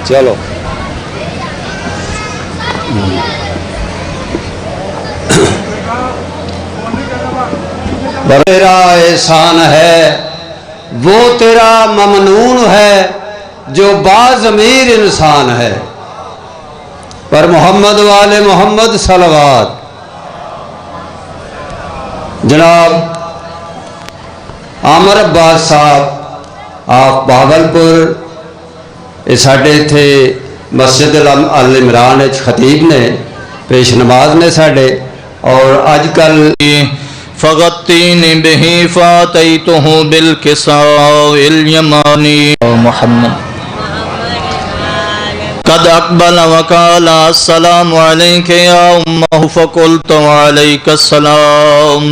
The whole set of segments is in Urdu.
چلو تیرا احسان ہے وہ تیرا ممنون ہے جو باضمیر انسان ہے، پر محمد والے محمد صلوات۔ جناب عامر عباس صاحب آپ بہاولپور ساڈے اتنے مسجد العمران خطیب نے، پیش نماز نے ساڈے، اور اج کل فغطینی بہی فاتیتہ بالکساء الیمانی محمد قد اقبل وقال السلام علیک یا امہ فقلت علیک السلام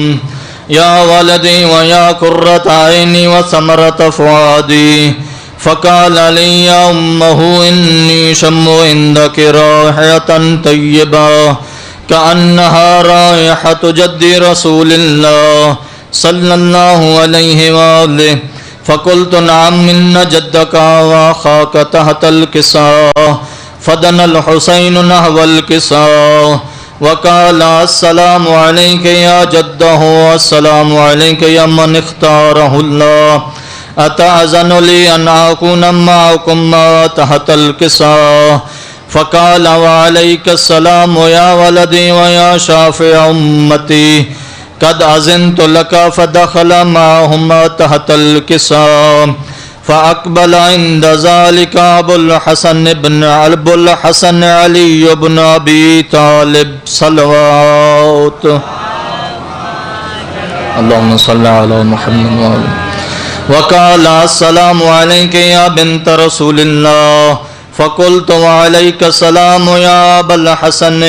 یا ولدی ویا قرۃ عینی وثمرۃ فؤادی فقال لی یا امہ انی شم عندک رائحۃ طیبہ كأنها رائحة جد رسول الله صلى الله عليه وآله فقلت نعم إن جدك وأخاك تحت الكساء فدنا الحسين نحو الكساء وقال السلام عليك يا جده والسلام عليك يا من اختاره الله أتأذن لي أن أكون معكم تحت الكساء فقال وعليك السلام يا ولدي ويا شافع أمتي قد أذنت لك فدخل معهما تحت الكساء فأقبل عند ذلك أبو الحسن علي بن أبي طالب صلوات اللهم صل على محمد وآله وقال السلام عليك يا بنت رسول الله فقلت وعليك السلام يا أبا الحسن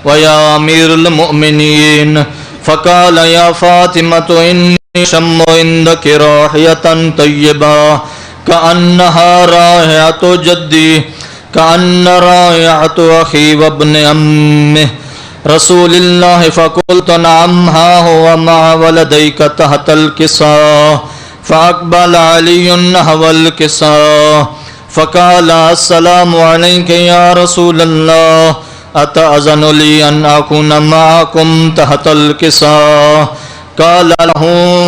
ويا أمير المؤمنين فقال يا فاطمة إني شم عندك رائحة طيبة كأنها رائحة جدي كأن رائحة أخي وابن أمه رسول الله فقلت نعم ها هو مع ولديك تحت الكساء فأقبل علي نحو الكساء فقال السلام عليك يا رسول الله أتأذن لي أن أكون معكم تحت الكساء قال له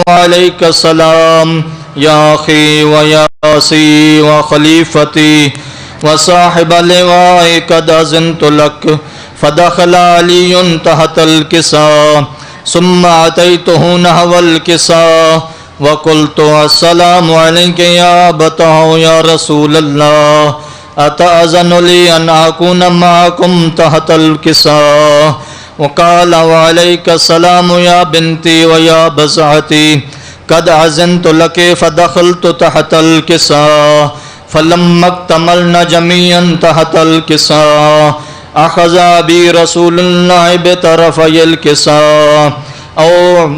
عليك السلام يا أخي ويا أسي وخليفتي وصاحب اللواء قد أذنت لك فدخل علي تحت الكساء ثم أتيته نحو الكساء وقلت السلام عليك يا أبتاه يا رسول الله أتأذن لي أن أكون معكم تحت الكساء وقال وعليك السلام يا بنتي ويا بزعتي قد أذنت لك فدخلت تحت الكساء فلما اكتملنا جميعا تحت الكساء أخذ أبي رسول الله بطرفي الكساء أو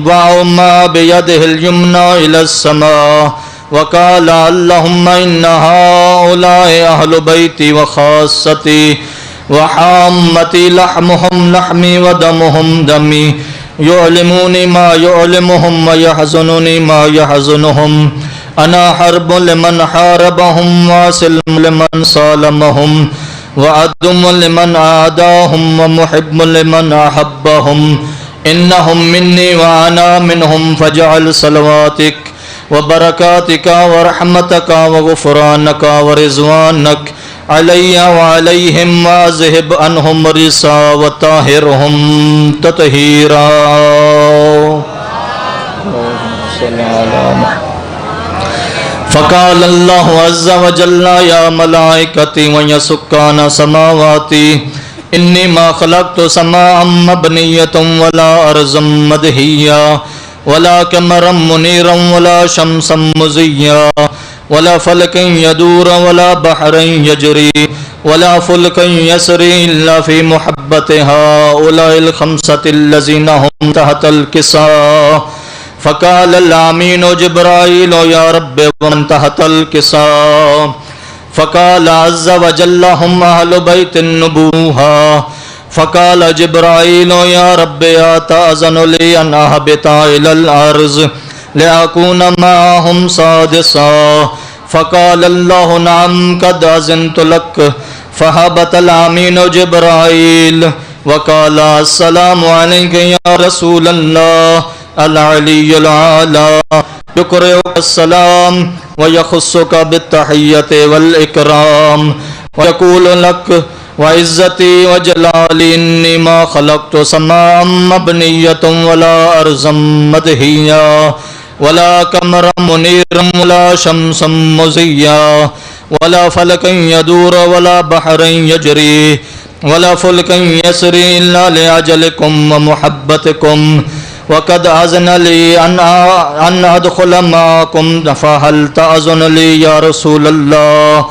وعما بيده اليمنى إلى السماء وقال اللهم إن هؤلاء أهل بيتي وخاصتي وحامتي لحمهم لحمي ودمهم دمي يعلموني ما يعلمهم ويحزنني ما يحزنهم أنا حرب لمن حاربهم واسلم لمن سالمهم وعدم لمن عاداهم ومحب لمن أحبهم إنهم مني وأنا منهم فاجعل صلواتك وبركاتك ورحمتك وغفرانك ورضوانك علي وعليهم واذهب عنهم الرجس وطهرهم تطهيرا فقال الله عز وجل يا ملائكتي ويا سكان سماواتي إني ما خلقت سماء مبنية ولا أرضا مدهيا ولا قمرا منيرا ولا شمسا مزيا ولا فلكا يدور ولا بحرا يجري ولا فلكا يسري إلا في محبة هؤلاء الخمسة الذين هم تحت الكساء فقال الأمين جبرائيل يا رب ومن تحت الكساء فقال عز وجل هم أهل بيت النبوة فقال جبرائيل يا رب أتأذن لي أن أهبط إلى الأرض لأكون معهم سادسا فقال الله نعم قد أذنت لك فهبط الأمين جبرائيل وقال السلام عليك يا رسول الله العلي الأعلى يقرئك السلام ويخصك بالتحية والإكرام ويقول لك وعزتي وجلالي إني ما خلقت سماء مبنية ولا أرضا مدهيا ولا قمرا منيرا ولا شمسا مزيا ولا فلكا يدور ولا بحرا يجري ولا فلكا يسري إلا لأجلكم ومحبتكم وقد أذن لي أن أدخل معكم فهل تأذن لي يا رسول الله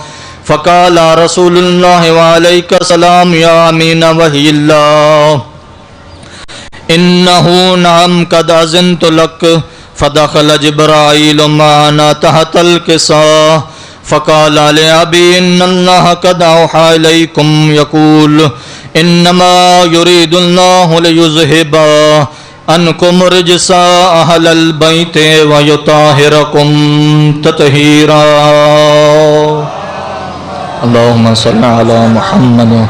فقال رسول الله وعليك السلام يا أمين وحي الله إنه نعم قد أذنت لك فدخل جبرائيل معنا تحت الكساء فقال لأبي إن الله قد أوحى إليكم يقول إنما يريد الله ليذهب عنكم رجس أهل البيت ويطهركم تطهيرا اللهم صل على محمد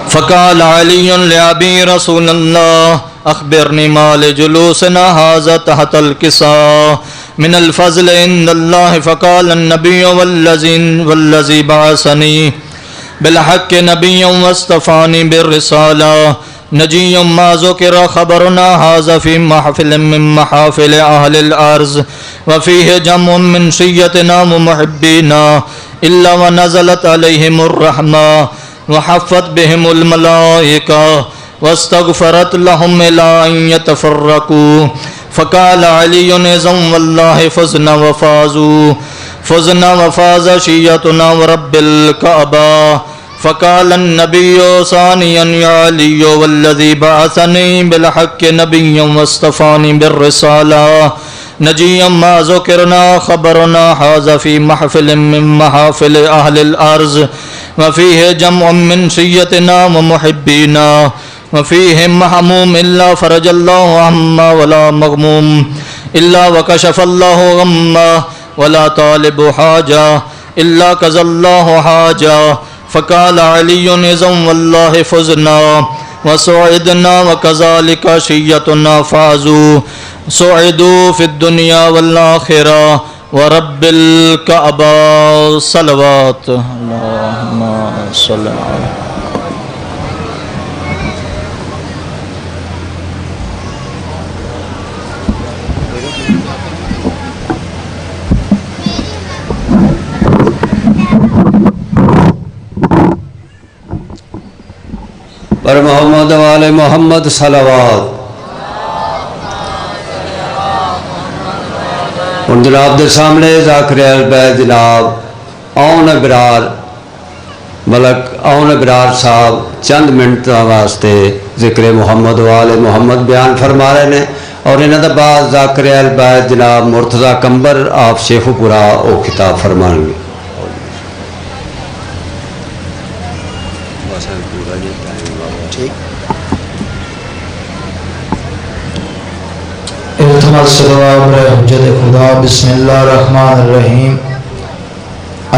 فقال علي لأبي رسول الله أخبرني ما لجلوسنا هذا تحت الكساء من الفضل عند الله فقال النبي والذي بعثني بالحق نبيا واصطفاني بالرسالة نجي ما ذكر خبرنا هذا في محفل من محافل أهل الأرض وفيه جمع من شيتنا ومحبينا إلا ونزلت عليهم الرحمة وحفت بهم الملائكة واستغفرت لهم إلى أن يتفرقوا فقال علي إذن والله فزنا وفاز شيتنا ورب الكعبة فقال النبي ثانيا يا علي والذي بعثني بالحق نبيا واصطفاني بالرسالة نجيا ما ذكرنا خبرنا هذا في محفل من محافل أهل الأرض وفيه جمع من شيتنا ومحبينا وفيهم محموم إلا فرج الله عما ولا مغموم إلا وكشف الله غما ولا طالب حاجة إلا كذا الله حاجة فقال علي إذن والله فزنا وسعدنا وكذلك شيتنا فازوا سعدوا في الدنيا والآخرة ورب الكعبة صلوات اللهم صل على پر محمد والے محمد صلوات ہن جناب دے سامنے ذاکر البیت جناب آؤن برار ملک آؤن برار صاحب چند منٹ واسطے ذکر محمد والے محمد بیان فرما رہے ہیں اور انہاں دے بعد ذاکر البیت جناب مرتضی کمبر آپ شیخ پورا او خطاب فرمان گے التماس صلوات بر حجت خدا بسم اللہ الرحمن الرحیم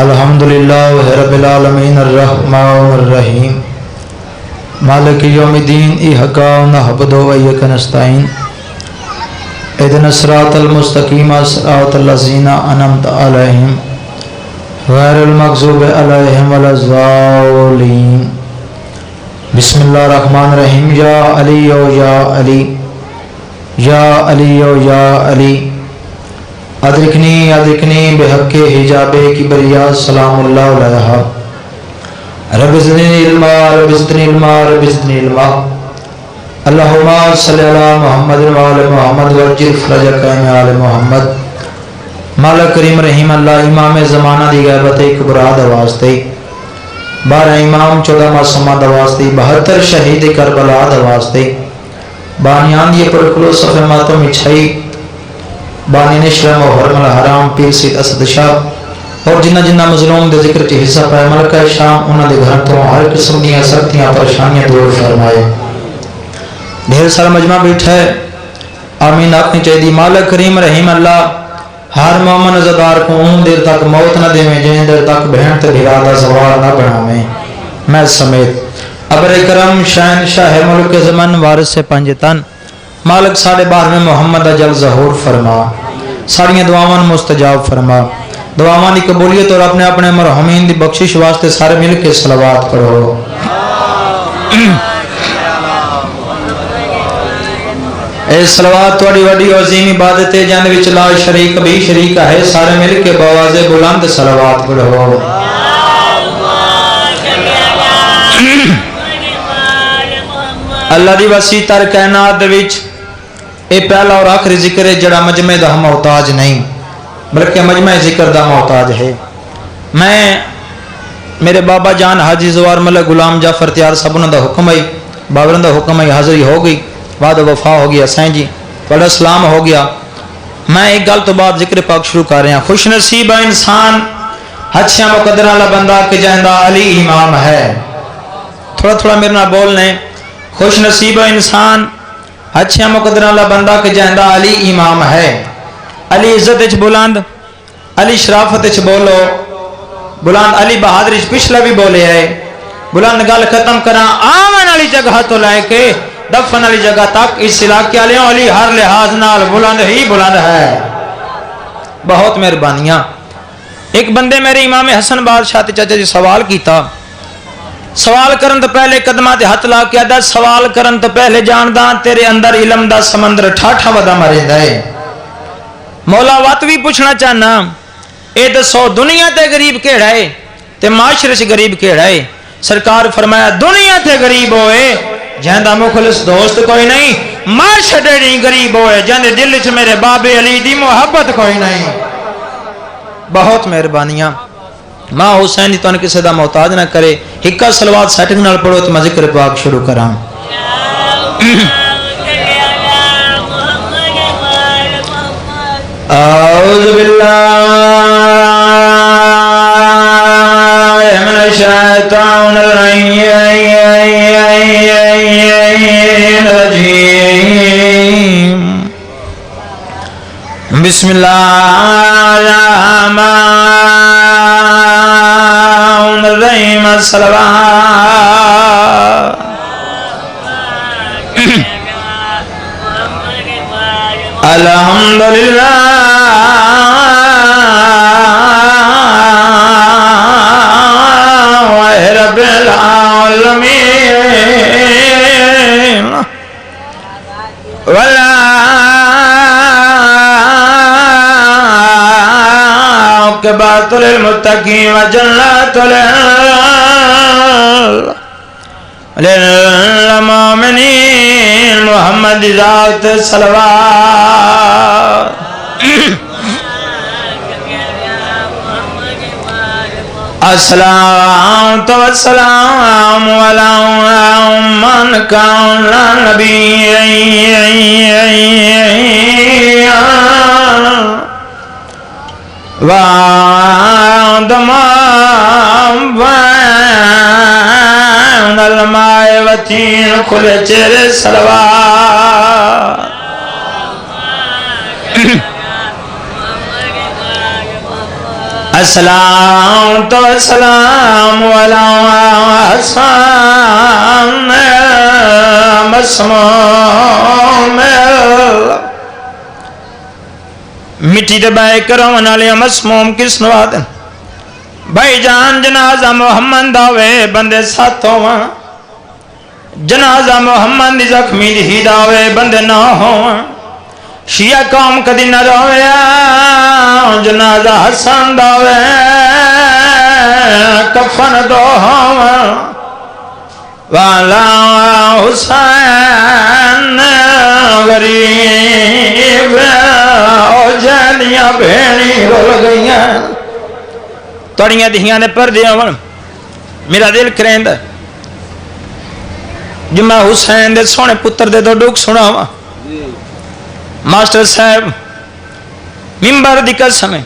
الحمدللہ رب العالمین الرحمن الرحیم مالک یوم الدین ایہکا نعبد و ایک نستعین اهدنا الصراط المستقیم صراط الذین انعمت علیہم غیر المغضوب علیہم ولا الضالین بسم اللہ الرحمن الرحیم یا علی یا علی یا علی یا علی ادرکنی بحق حجاب کبریا سلام اللہ علیہ رب زدنی علما رب زدنی علما رب زدنی علما اللہم صلی علی محمد وعلی محمد وجل فرجک آل محمد مالک کریم رحیم اللہ امام زمانہ دی غیبت کبرا دواستے 12 امام 14 معصومہ دواستے 72 شہید کربلا دواستے بانیان دی پر کلو صفحہ ماتم اچھائی بانی نشرم و حرم الحرام پیر سید اسد شاہ اور جنہ مظلوم دے ذکر چی حصہ پائے ملکہ شام انہاں دے گھر تو ہر قسم دیا سختیاں پریشانیاں دور فرمائے ڈھیر سارا مجمع بیٹھا ہے آمین آپ نے چاہیے دی مالک کریم رحیم اللہ ہر مومن عزادار کو اون دیر تک موت نہ دیویں جن دیر تک بہن تے بھرا دا سوال نہ بناویں میں سمیت ابر کرم شہن شاہ ملک زمن وارث سے پنج تن مالک ساڑھے 12 محمد اجل ظہور فرما ساڑیاں دعاواں مستجاب فرما دعاواں دی قبولیت اور اپنے اپنے مرحومین دی بخشش واسطے سارے مل کے صلوات پڑھو اے صلوات توڑی وڈی عظیم عبادت ہے جن وچ لا شریک بھی شریک ہے سارے مل کے بواز بلند صلوات پڑھو اللہ دی وسیع تر کائنات دے وچ اے پہلا اور آخری ذکر ہے جڑا مجمع دا محتاج نہیں بلکہ مجمع ذکر دا محتاج ہے میں میرے بابا جان حاجی زوار ملک غلام جعفر تیار صاحب انہوں دا حکم ہے بابرن دا حکم ہے حاضری ہو گئی وعدہ وفا ہو گیا سین جی بڑا اسلام ہو گیا میں ایک گل تو بعد ذکر پاک شروع کر رہے ہیں خوش نصیب انسان اچھا مقدر والا بندہ کہ جہندہ علی امام ہے تھوڑا تھوڑا میرے نہ بولنے خوش نصیب انسان اچھا مقدر والا بندہ کہ جہندہ علی امام ہے علی عزت اچھ بلند علی شرافت اچھ بولو بلند علی بہادر اچھ پچھلا بھی بولے ہے بلند گل ختم کرنا آمن علی جگہ تو لائے کے دفن علی جگہ تک اس علاقے علیوں علی ہر لحاظ نال بلند ہی بلند ہے بہت مہربانیاں ایک بندے میرے امام حسن بادشاہ چچا جی سوال کیتا سوال کرن تو پہلے قدمہ تے ہاتھ لا کے آدھا سوال کرن تو پہلے جانداں تیرے اندر علم دا سمندر ٹھاٹھا ودا مرے دائے مولا وات بھی پوچھنا چاہنا اے دسو دنیا تے غریب کیڑا ہے تے معاشرے سے غریب کیڑا ہے سرکار فرمایا دنیا تے غریب ہوئے جہندہ مخلص دوست کوئی نہیں معاشرے نہیں غریب ہوئے جہندے دل چ میرے باب علی دی محبت کوئی نہیں بہت مہربانیاں ماں حسین تو ان کسی دا محتاج نہ کرے ہکا صلوات سیٹنگ نال پڑھو تو میں ذکر پاک شروع کراں اعوذ باللہ من الشیطان الرجیم بسم اللہ الرحمن الرحیم الصلوات الحمدللہ رب العالمین والعاقبۃ للمتقین وجنات للمؤمنین محمد ذات صلوات السلام والسلام علی من کان نبی وآدمان وعند الماء وطین کھل چر صلوات السلام تو السلام علی حسن مسموم مٹی دبائے کرو منالی مسموم کس نواد بھائی جان جنازہ محمد داوے بندے ساتھوں جنازہ محمد دی زخمی دی داوے بندے نہ ہوں شیعہ قوم کدی نہ روے جنازہ حسن داوے کفن دو ہوں والا حسین غریب او جانیاں بھینی رول گئیاں توڑیاں دہیاں نے پر دیا میرا دل کریں دا جو میں حسین دے سونے پتر دے دو ڈوک سنا ہوا ماسٹر صاحب ممبر دی قسم ہے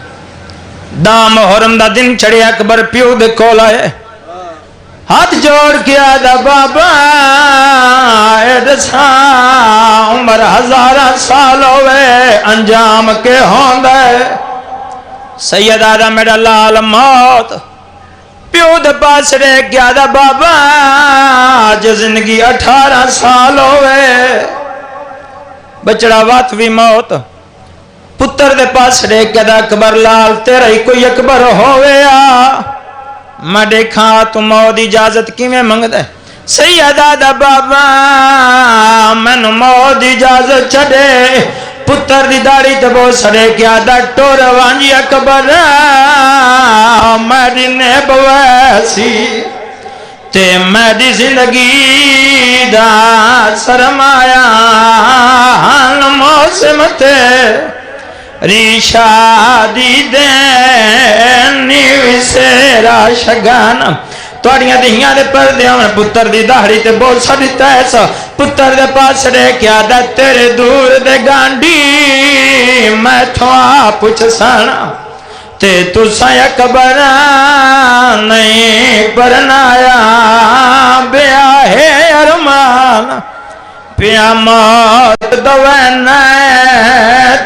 دا محرم دا دن چڑے اکبر پیو دے کول آئے ہاتھ جوڑ کیا دا بابا اے دسا عمر 1000 سال ہوئے انجام کے ہوں دے سیدہ دا میرا لال موت پیو دے پاس رہ گیا دا بابا جو زندگی 18 سال ہوئے بچڑا وات بھی موت پتر دے پاس رہ گیا دا اکبر لال تیرا ہی کوئی اکبر ہوئے میں دیکھا تو موت اجازت کی میں منگ دے سیدہ دا بابا میں نو موت اجازت چھڑے پتر دی داڑی تے بہت سڑے کیا دا ٹور وانجی اکبر میری نیب ویسی تے میری زندگی دا سرمایا موسم تے ریشہ دی دینی ویسیرا شگانا توڑیاں دہیاں دے پردے ہوں پتر دی داڑی تے بہت سڑی تیسا پتر دے پاس رہ کیا دا تیرے دور دے گانڈی میں تھوا پوچھ سانا تے تو سایہ کبران نہیں پرنایا بیا ہے ارمان پیا موت دوین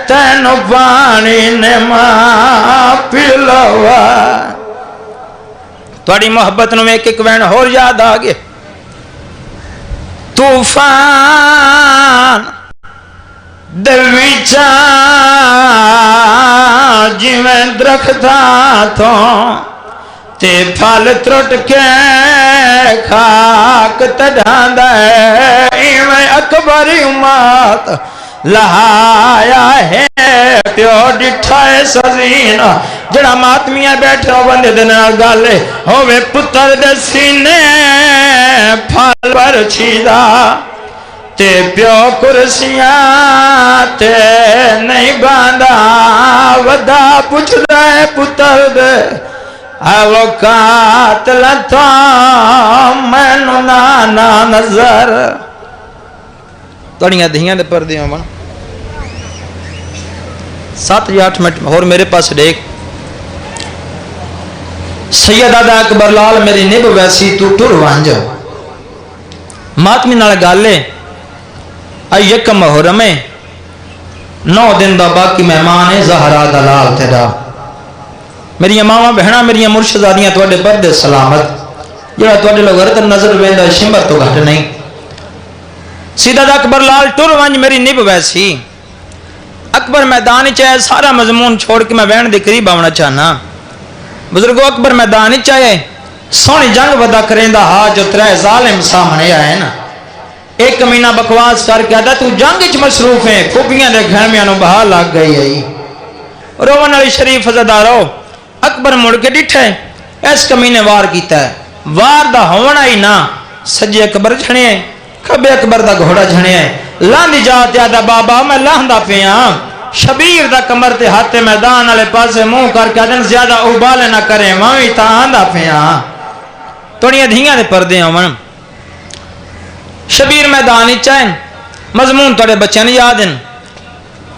تینو پانی نے ماں پلوا توڑی محبت نو ایک وین ہور یاد آگے طوفان دلویچا جی میں درختہ تھو تے پھال ترٹ کے خاک تڑھان دے ایویں اکبر امات لہایا ہے پیو ڈٹھائے سزینہ جڑا ماتمیاں بیٹھے ہو بندے دن گالے ہوئے پتر دے سینے پھال پر چھیدہ تے پیو کرسیاں تے نہیں باندھا ودا پوچھ رہے پتر دے وہ قاتل تھا میں نانا نظر توڑیاں دہیاں دے پر دیوں من 7 یا 8 منٹ اور میرے پاس دیکھ سیدہ دا اکبر لال میری نب ویسی تو ٹر وانجا ماتمی نال گالے آئی یکم محرمیں 9 دن دا باقی مہمان زہرا دلال تیرا میری ماما بہنا میری مرشدادیاں توڑے پردے سلامت جڑا توڑے لوگ غرط نظر ویندہ شمبر تو گھٹ نہیں سیدہ دا اکبر لال ٹر وانج میری نب ویسی اکبر میدانی چاہے سارا مضمون چھوڑ کے میں وین دے قریب آونا چاہنا بزرگو اکبر میدانی چاہے سونی جنگ ودا کریں دا ہاں جو 3 ظالم سامنے آئے نا ایک کمینہ بکواس کر کے آدھا تو جنگ اچ مصروف ہیں کپیاں دے گھر میں انہوں بہا لگ گئی ہے روان علی شریف حضدارو اکبر مڑ کے ڈٹھے اس کمینے وار کیتا ہے وار دا ہونا ہی نا سجے اکبر جھنے ہیں کھبے اکبر دا گھوڑا جھنے ہیں لاندی جاتے آدھا بابا میں لاندہ پہ ہاں شبیر دا کمر تے ہاتھ میدان والے پاسے منہ کر کے آدھن زیادہ ابالے نہ کریں ماوی تا آندہ پہ ہاں توڑیاں دھیاں دے پردے ہوں شبیر میدانی چاہیں مضمون توڑے بچے نہیں یادن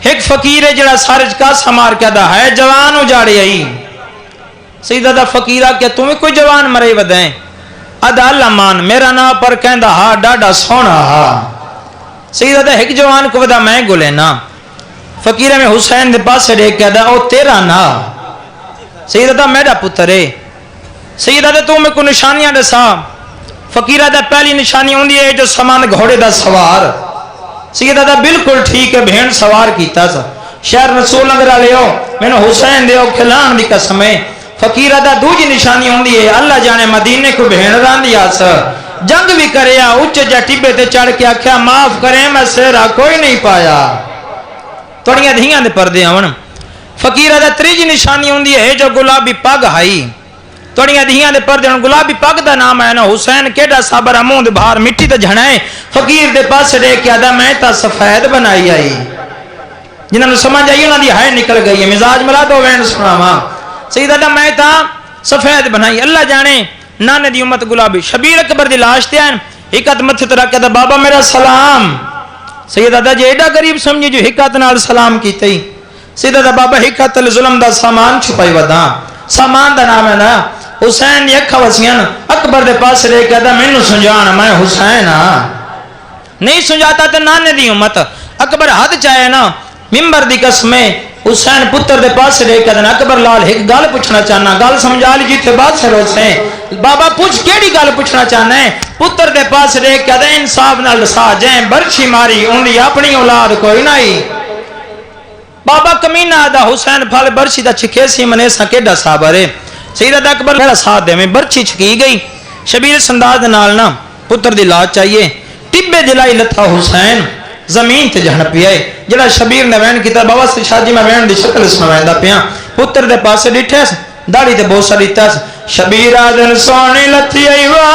ایک فقیر ہے جڑا سارج کا سمار کیا دا ہے جوان اجاڑے آئی سیدہ دا فقیرہ کیا تمہیں کوئی جوان مرے ودائیں ادا اللہ مان میرا نا پر کہندہ ہاں ڈاڈا سونا ہاں سیدہ دا ایک جوان کو ودا میں گلے نا فقیرہ میں حسین دے پاس سے دیکھ کہا دا او تیرا نا سیدہ دا میرا پتر ہے سیدہ دا تمہیں کو نشانیاں دے سا فقیرہ دا پہلی نشانی ہوندی ہے جو سامان گھوڑے دا سوار سیدہ دا بالکل ٹھیک ہے بہن سوار کیتا سا شہر رسول اگر لے ہو میں نے حسین دے ہو کھلان دی قسمیں فقیرہ دا دوجی نشانی ہوندی ہے اللہ جانے مدینے کو بہن ران دیا سا جنگ بھی کریا اچھے جا ٹبے تے چڑھ کے آکھیا معاف کریں میں سیرا کوئی نہیں پایا توڑیاں دھیاں دے پردے ہون فقیرہ دا تریجی نشانی ہوندی ہے جو گلابی پاگ ہائی توڑیاں دھیاں دے پردے ہون گلابی پاگ دا نام ہے نا حسین کیڑا صابر امون دے بھار مٹی تے جھنائے فقیر دے پاس دے کیا دا میں تا سفید بنائی آئی جنہاں نے سمجھ آئی انہاں دی ہائے نکل گئی ہے مزاج ملا دو وین سنا ماں سیدہ دا میں تا سفید بنائی اللہ جانے نانے دی امت گلابی شبیر اکبر دی لاش تے آئیں حکت متھت رکھا دا بابا میرا سلام سیدہ دا جے ایڈا غریب سمجھے جو حکت نال سلام کی تھی سیدہ دا بابا حکت ظلم دا سامان چھپائی ودا سامان دا نام ہے نا حسین یکھا وسیان اکبر دے پاس رہ کے دا میں نو سنجان میں حسین نہیں سنجاتا تا نانے دی امت اکبر حد چاہے نا ممبر دی قسمیں حسین پتر دے پاس رہ کے اکبر لال ایک گل پوچھنا چاہنا گل سمجھا لی جیتے بات سے روسے بابا پوچھ کیڑی گل پوچھنا چاہنا ہے پتر دے پاس رہ کے انصاف نال دسا جائیں برچھی ماری انہی اپنی اولاد کوئی نہیں بابا کمینہ دا حسین پھل برچھی دا چھکے سی منیسا کیڑا صابر ہے سیدہ اکبر میرا ساتھ دے میں برچھی چھکی گئی شبیر سنداز نالنا پتر دی لاج چاہیے ٹبے دلائی لتھا حسین زمین تے جہن پیائے جڑا شبیر نے وین کیتا بابا سے شاہ جی میں وین دی شکل اس میں وین دا پیاں پتر دے پاسے ڈٹھے سے داڑی تے بوسا ڈٹھا سے شبیر آدن سونی لتھی ایوا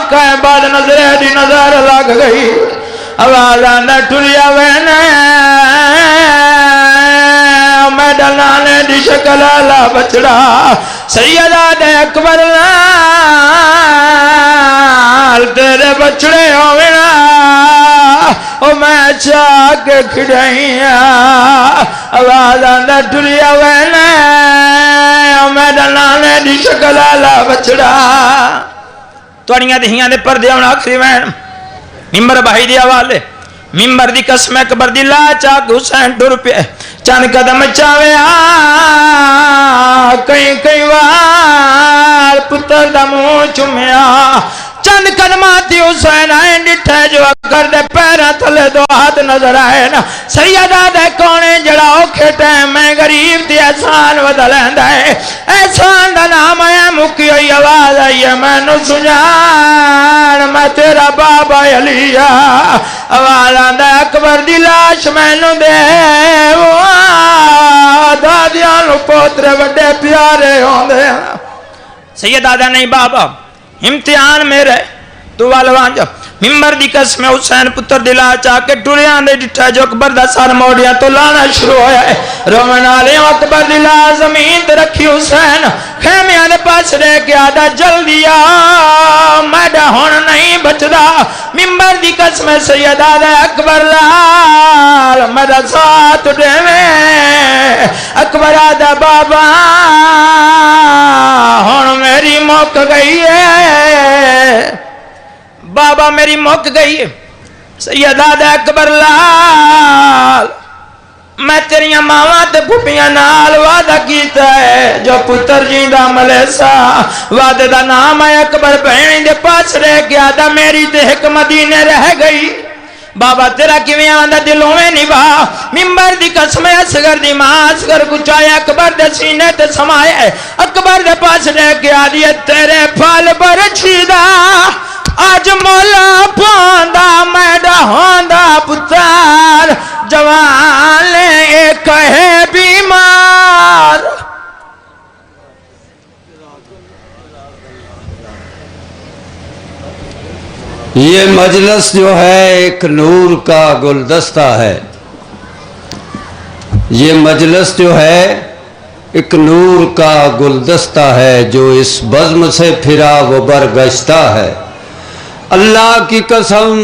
کہیں بعد نظر دی نظر لگ گئی آوازہ نہ ٹھلیا وین میں ڈلانے دی شکل اللہ بچڑا سیدہ دے اکبر تیرے بچڑے ہوئینا او میں چاہ کے کھڑائیاں آواز آندہ ٹھلیا وینا او میں ڈلانے دی شکل آلہ بچڑا توڑیاں دہیاں دے پردے ہونا آخری وین ممبر بھائی دی آوالے ممبر دی قسم اکبر دی لا چاہ کے حسین ٹر پہ چند قدم چاہوے کئی کئی وار پتر دا منہ چمیا چند قدماتی حسین آئیں ڈٹھے جو اکر دے پیرہ تھلے دو ہاتھ نظر آئے نا سیدہ دے کونے جڑا اوکھے ٹیم میں غریب دی احسان ودلین دائے احسان دا نام ہے مکی ہوئی آواز آئیے میں نو سجان میں تیرا بابا علیہ آواز آندہ اکبر دی لاش میں نو دے دادیاں نو پوترے وڈے پیارے ہوں دے سیدہ دے نہیں بابا امتحان میرے تو والوان جا ممبر دی قسم حسین پتر دلا چاہ کے ٹوریاں دے ڈٹھا جو اکبر دا سار موڑیاں تو لانا شروع ہویا ہے رومن آلے اکبر دلا زمین تے رکھی حسین خیمیاں دے پاس رہ کے آدھا جل دیا میڈا ہون نہیں بچدا ممبر دی قسم سیدہ دے اکبر لال میڈا ساتھ دے میں اکبر آدھا بابا ہون میری موک گئی ہے بابا میری موک گئی ہے سیدہ دے اکبر لال میں تیریاں ماما تے پھپیاں نال وعدہ کیتا ہے جو پتر جیندہ ملیسا وعدہ دا نام ہے اکبر بہنی دے پاس رہ گیا دا میری تے ایک مدینے رہ گئی بابا تیرا کیویں آندا دلوں میں نبا ممبر دی قسم اصغر دی ماں اصغر کچایا اکبر دے سینے تے سمایا اکبر دے پاس رہ گیا دی تیرے پھال برچھی دا آج مولا پاندا میڈا ہوندا پتر جوان لے ایک ہے بیمار یہ مجلس جو ہے ایک نور کا گلدستہ ہے یہ مجلس جو ہے ایک نور کا گلدستہ ہے جو اس بزم سے پھرا وہ برگشتہ ہے اللہ کی قسم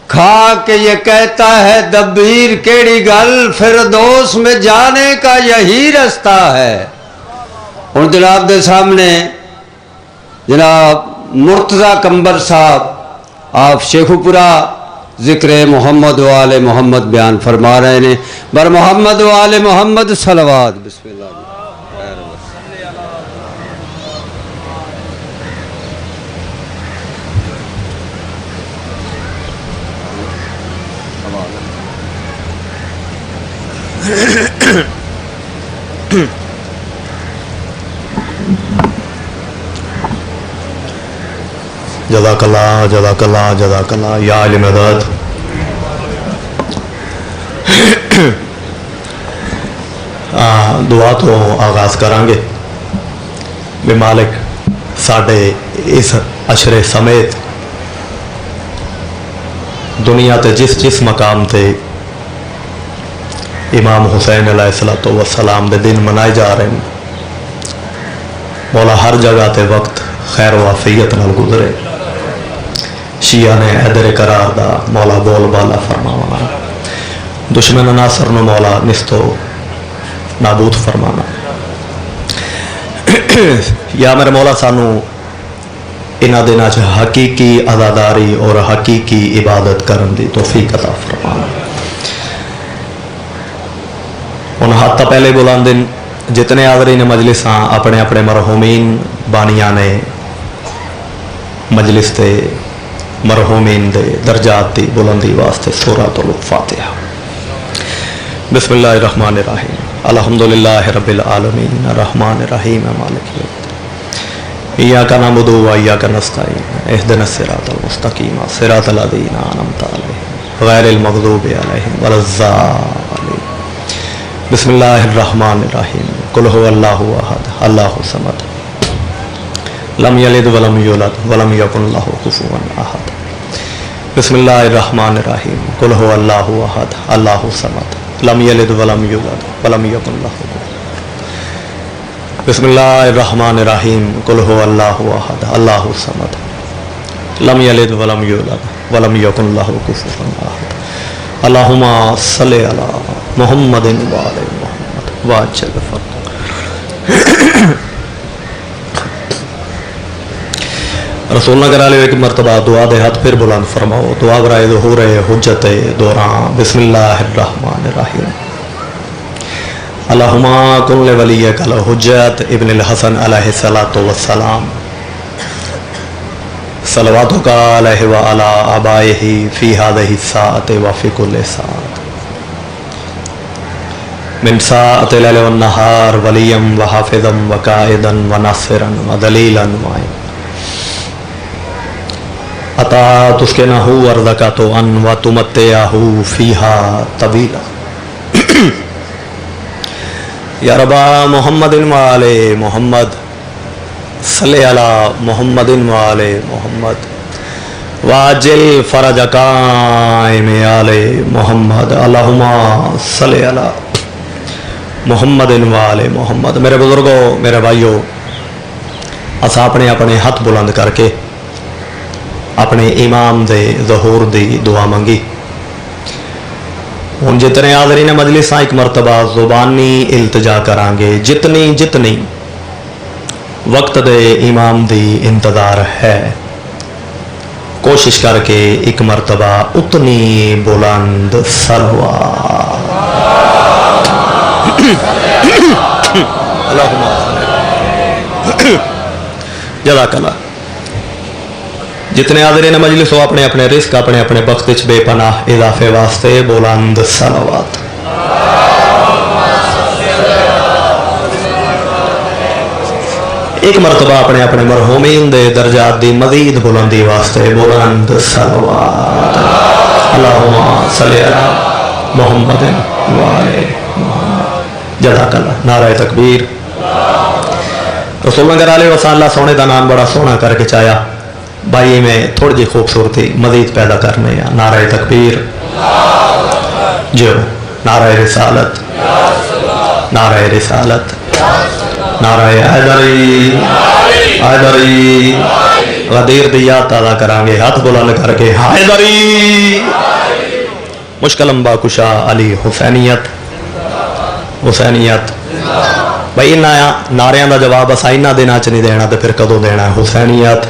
کھا کے یہ کہتا ہے دبیر کیڑی گل فردوس میں جانے کا یہی رستہ ہے اور جناب دے سامنے جناب مرتضی کمبر صاحب آپ شیخو پورا ذکر محمد و آل محمد بیان فرما رہے ہیں بر محمد و آل محمد صلوات بسم اللہ جزاک اللہ جزاک اللہ جزاک اللہ یا علی مدد دعا تو آغاز کرانگے بے مالک ساڑھے اس عشرے سمیت دنیا تے جس مقام تے امام حسین علیہ السلام دے دن منائے جا رہے ہیں مولا ہر جگہ تے وقت خیر و عافیت نال گزرے شیعہ نے حیدر قرار دا مولا بول بالا فرمانا دشمن ناصر نو مولا نستو نابود فرمانا یا میرے مولا سانو انہاں دناں چ حقیقی عزاداری اور حقیقی عبادت کرن دی توفیق عطا فرمانا ہوں ہاتھ پہلے بلند جتنے حاضرین مجلس اپنے اپنے مرحومین بانیاں نے مجلس دے مرحومین دے درجات دی بلندی واسطے سورۃ الفاتحہ۔ بسم اللہ الرحمن الرحیم الحمدللہ رب العالمین الرحمن الرحیم مالک یوم الدین ایاک نعبد و ایاک نستعین اہدنا الصراط المستقیم صراط الذین انعمت علیہم غیر المغضوب علیہم ولا الضالین۔ بسم اللہ الرحمن الرحیم قل هو اللہ احد اللہ الصمد لم یلد ولم یولد ولم یکن لہ کفوا احد۔ بسم اللہ الرحمن الرحیم قل هو اللہ احد اللہ الصمد لم یلد ولم یولد ولم یکن لہ کفوا احد۔ بسم اللہ الرحمن الرحیم قل هو اللہ احد اللہ الصمد لم یلد ولم یولد ولم یکن لہ کفوا احد۔ اللہم صلی علی محمد وعلی محمد وعجل فرجہ۔ رسول نگر علیہ ایک مرتبہ دعا دے ہاتھ پھر بلند فرماؤ، دعا برائے ظہور حجت دوران۔ بسم اللہ الرحمن الرحیم اللہم کن لولیک الحجت ابن الحسن علیہ السلام صلواتک علیہ وعلی آبائہ فی ہذہ الساعۃ وفی کل ساعۃ من ساعۃ اللیل والنہار ولیا وحافظا وقائدا وناصرا ودلیلا معینا عطا تسکنہ ورزقہ ان وتمتعہ فیہا طویلا۔ یا ربا محمد وعلی محمد صلی علی محمد وعلی محمد واجل فرج قائم علی محمد اللہم صلی علی محمد وعلی محمد۔ میرے بزرگوں، میرے بھائیوں، اسا اپنے اپنے ہاتھ بلند کر کے اپنے امام دے ظہور دی دعا منگی۔ ہوں جتنے حاضرین مجلس ایک مرتبہ زبانی التجا کران گے، جتنی وقت دے امام دی انتظار ہے، کوشش کر کے ایک مرتبہ اتنی بلند صلوات اللہم جزاک اللہ۔ جتنے حاضرین مجلس ہو اپنے اپنے رزق اپنے اپنے بخت بے پناہ اضافے واسطے بلند صلوات۔ ایک مرتبہ اپنے اپنے مرحومین دے درجات دی مزید بلندی واسطے بلند صلوات۔ اللہم صلی علی محمد وعلی محمد۔ جزاک اللہ۔ نعرہ تکبیر۔ رسول نگر علیہ وسلم اللہ سونے دا نام بڑا سونا کر کے چاہیا، بھائی میں تھوڑی جی خوبصورتی مزید پیدا کرنے ہیں۔ نعرہ تکبیر، جو نعرہ رسالت، نعرہ رسالت، نعرہ حیدری، حیدری غدیر دی یاد تازہ کریں گے، ہاتھ بلند کر کے حیدری۔ مشکل انبا کشا علی حسینیت، حسینیت بھائی نعریاں دا جواب اسا انہاں دینا چ نہیں دینا تو پھر کدوں دینا ہے؟ حسینیت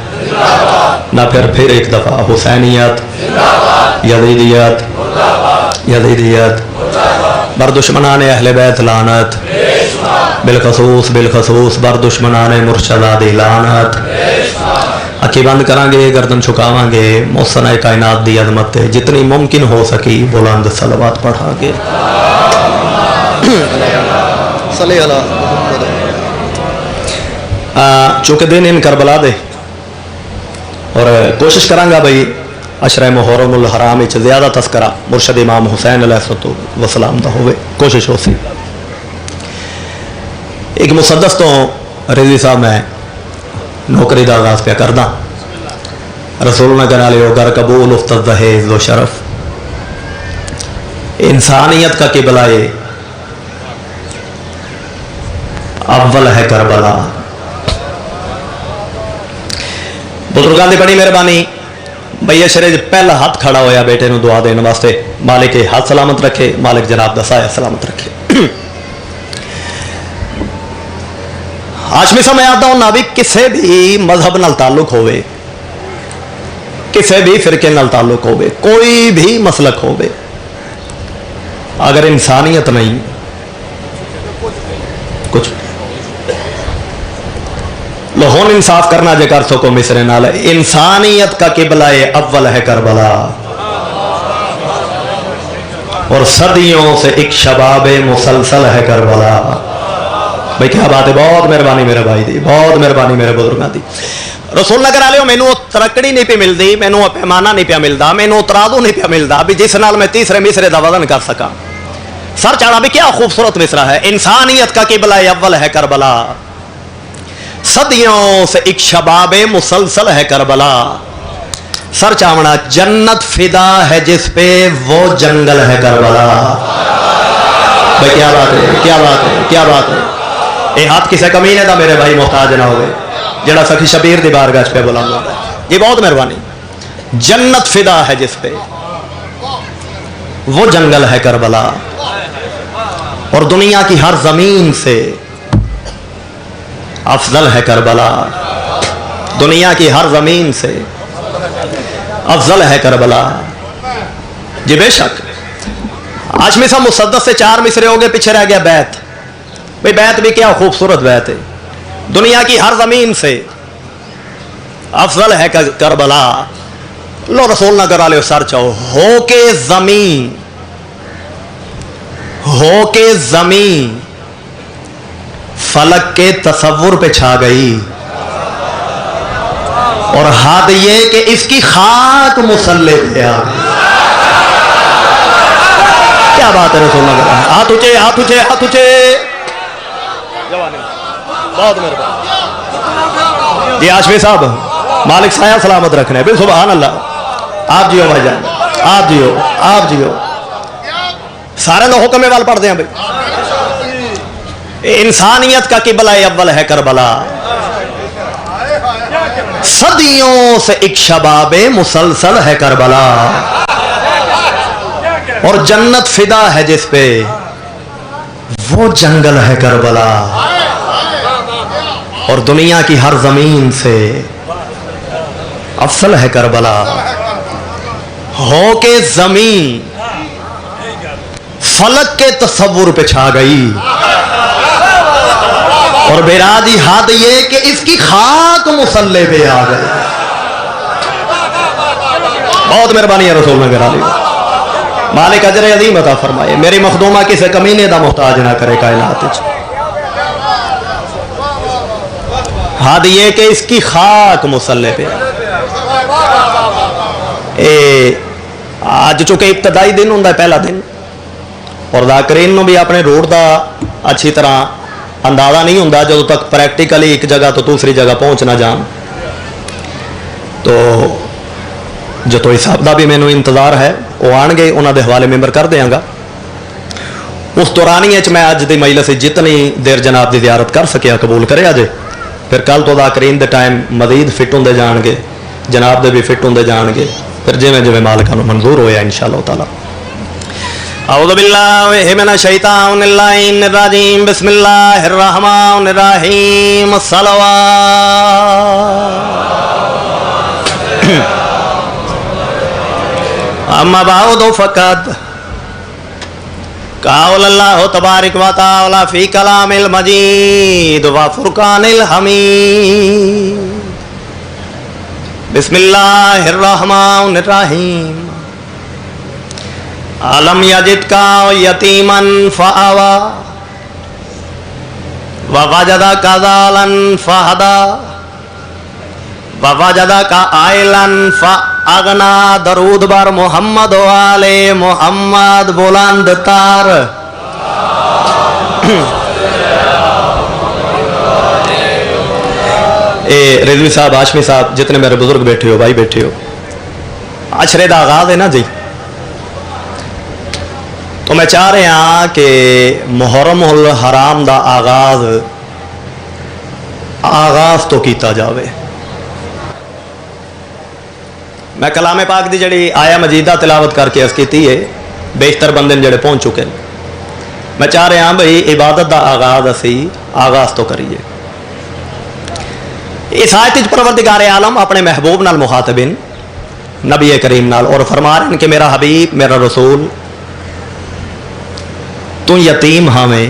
نہ پھر ایک دفعہ حسینیت، یزیدیت، یزیدیت بر دشمنان اہل بیت لعنت، بالخصوص بر دشمنان مرشدہ دی لعنت۔ اکھی بند کریں گے، گردن چھکاواں گے، محسن کائنات دی عظمت جتنی ممکن ہو سکی بلند صلوات پڑھا گے۔ صلی اللہ محمد۔ چونکہ دن ان کربلا دے اور کوشش کروں گا بھائی عشرہ محرم الحرام زیادہ تذکرہ مرشد امام حسین علیہ السلام دا ہوئے، کوشش ہو سی۔ ایک مسدس تو رضی صاحب میں نوکری دا آغاز پہ کردہ، رسول نگر علیہ گر قبول افتد دہیز و شرف، انسانیت کا قبلہ اول ہے کربلا۔ بزرگان دی بڑی مہربانی، بھئی شرے پہلا ہاتھ کھڑا ہویا بیٹے نو دعا دینے واسطے، مالک ہاتھ سلامت رکھے، مالک جناب دا سایہ سلامت رکھے۔ ہاشمی صاحب میں آتا ہوں نہ بھی کسے بھی مذہب نال تعلق ہوئے، کسے بھی فرقے نال تعلق ہوئے، کوئی بھی مسلک ہوئے، اگر انسانیت نہیں کچھ لو ہون انصاف کرنا جے کر سکو مصرے نال انسانیت کا قبلہ اول ہے کربلا اور صدیوں سے ایک شباب مسلسل ہے کربلا بھائی کیا بات ہے بہت مہربانی میرے بھائی دی بہت مہربانی میرے بزرگاں دی رسول نگر والے مینوں ترکڑی نہیں پی ملتی مینوں پیمانہ نہیں پیا ملتا مینوں ترازو نہیں پیا ملتا بھی جس نال میں تیسرے مصرے دا وزن کر سکا سر چاڑا بھی کیا خوبصورت مصرا ہے انسانیت کا قبلہ اول ہے کربلا صدیوں سے ایک شباب مسلسل ہے کربلا سر چاونا جنت فدا ہے جس پہ وہ جنگل ہے کربلا بھائی کیا بات ہے کیا بات ہے کیا بات ہے یہ ہاتھ کسے کمینے دا میرے بھائی محتاج نہ ہوئے جڑا سخی شبیر دی بارگاہ پہ بلاؤں گا یہ بہت مہربانی جنت فدا ہے جس پہ وہ جنگل ہے کربلا اور دنیا کی ہر زمین سے افضل ہے کربلا دنیا کی ہر زمین سے افضل ہے کربلا جی بے شک ہاشمی صاحب مسدس سے 4 مصرے ہو گئے پیچھے رہ گیا بیت بھئی بیت بھی کیا خوبصورت بیت ہے دنیا کی ہر زمین سے افضل ہے کربلا لو رسول نہ کرا لے سر چاہو ہو کے زمین فلک کے تصور پہ چھا گئی اور حد یہ کہ اس کی خاک مسلح پہ آ گئی کیا بات ہے رسول اللہ ہاتھ اونچے ہاتھ اونچے ہاتھ اونچے بہت مہربانی جی ہاشمی صاحب مالک سایہ سلامت رکھنے بھی سبحان اللہ آپ جیو بھائی جان آپ جیو آپ جیو سارے لوگ حکم وال پڑھ دیں بھائی انسانیت کا قبلہ اول ہے کربلا صدیوں سے ایک شباب مسلسل ہے کربلا اور جنت فدا ہے جس پہ وہ جنگل ہے کربلا اور دنیا کی ہر زمین سے افضل ہے کربلا ہو کے زمین فلک کے تصور پہ چھا گئی اور بیراجی حد یہ کہ اس کی خاک مسلح پہ آ گئی بہت مہربانی ہے رسول نگر علی مالک اجر عظیم عطا فرمائے میری مخدومہ کسے کمینے دا محتاج نہ کرے کائنات حد یہ کہ اس کی خاک مسلح پہ آج چونکہ ابتدائی دن ہوں پہلا دن اور ذاکرین نو بھی اپنے روڈ دا اچھی طرح اندازہ نہیں ہوں جب تک پریکٹیکلی ایک جگہ تو دوسری جگہ پہنچ نہ جان تو جو تو حساب دا بھی میں انتظار ہے وہ آن گے انہوں دے حوالے ممبر کر دیاں گا اس دورانی میں اج دی مجلس جتنی دیر جناب دی زیارت کر سکیا قبول کرے آجے پھر کل تو ذاکرین دے ٹائم مزید فٹ ہوں جان گے جناب دے بھی فٹ ہوں جان گے پھر جویں مالکاں نوں منظور ہویا انشاءاللہ تعالی اعوذ باللہ من الشیطان اللعین الرجیم بسم اللہ الرحمن الرحیم صلوات اما بعد فقط قال اللہ تبارک و تعالی فی کلام المجید و فرقان الحمید بسم اللہ الرحمن الرحیم علم یجدکا یتیما فآوا ووجدک ضالا فہدا ووجدک عائلا فاغنا درود بر محمد و آل محمد بلند تار رضوی صاحب ہاشمی صاحب جتنے میرے بزرگ بیٹھے ہو بھائی بیٹھے ہو عشرے دا آغاز ہے نا جی تو میں چاہ رہے ہاں کہ محرم الحرام دا آغاز تو کیتا جاوے میں کلام پاک دی جڑی آیا مجیدہ تلاوت کر کے اس کیتی ہے بیشتر بندے جڑے پہنچ چکے میں چاہ رہے ہاں بھئی عبادت دا آغاز اسی آغاز تو کریے اس آیت وچ پروردگار عالم اپنے محبوب نال مخاطبین نبی کریم نال اور فرما رہے ہیں کہ میرا حبیب میرا رسول تو یتیم ہاویں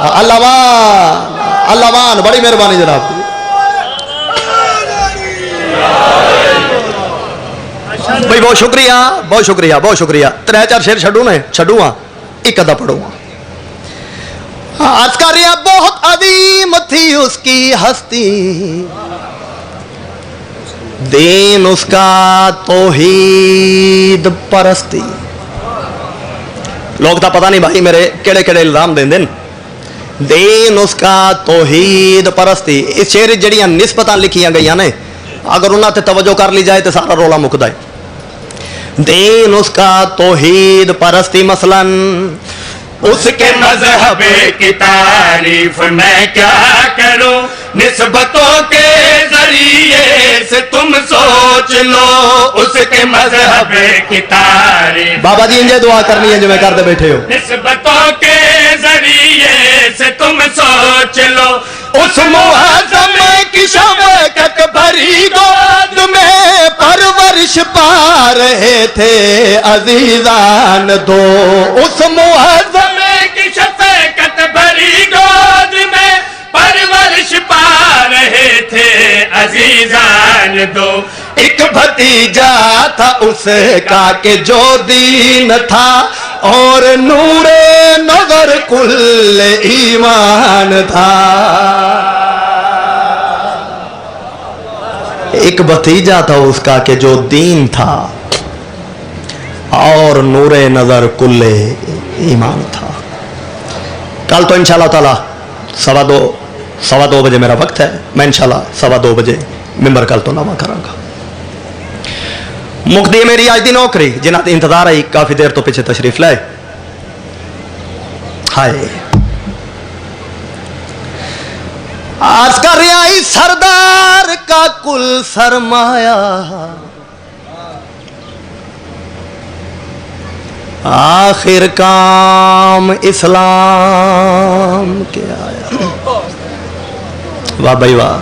اللہ مان بڑی مہربانی جناب کی. بھائی بہت شکریہ بہت شکریہ بہت شکریہ. 3-4 شعر چھڈوں ہاں ایک ادا پڑھوں ہاں. عرض کر رہا بہت عظیم تھی اس کی ہستی، دین اس کا توحید پرستی. لوگ تو پتہ نہیں بھائی میرے کیڑے کیڑے الزام دیں دن. دین اس کا توحید پرستی. اس شعر جڑیاں نسبتاں لکھیاں گئی نے اگر انہاں تے توجہ کر لی جائے تو سارا رولا مکدا ہے. دین اس کا توحید پرستی مثلاً اس کے مذہب کی تعریف میں کیا کروں، نسبتوں کے ذریعے سے تم سوچ لو. اس کے مذہب کی تعریف بابا جی انجے دعا کرنی ہے جو میں کرتے بیٹھے ہو. نسبتوں کے ذریعے سے تم سوچ لو. اس معظم کی شفقت بھری گود میں پرورش پا رہے تھے عزیزان دو. اس معظم کی شفقت بھری گود میں پرورش پا رہے تھے عزیزان دو. ایک بھتیجا تھا اس کا کہ جو دین تھا اور نور نظر کل ایمان تھا. ایک بھتیجا تھا اس کا کہ جو دین تھا اور نور نظر کل ایمان تھا. کل تو انشاءاللہ تعالی 2:15 بجے میرا وقت ہے. میں انشاءاللہ 2:15 بجے ممبر کل تو نواں کراں گا. مکدی میری آج دی نوکری جنہاں دی انتظار ہے کافی دیر تو پیچھے تشریف لائے. ہائے عرض کر رہا سردار کا کل سرمایہ آخر کام اسلام کے آیا. واہ بھائی واہ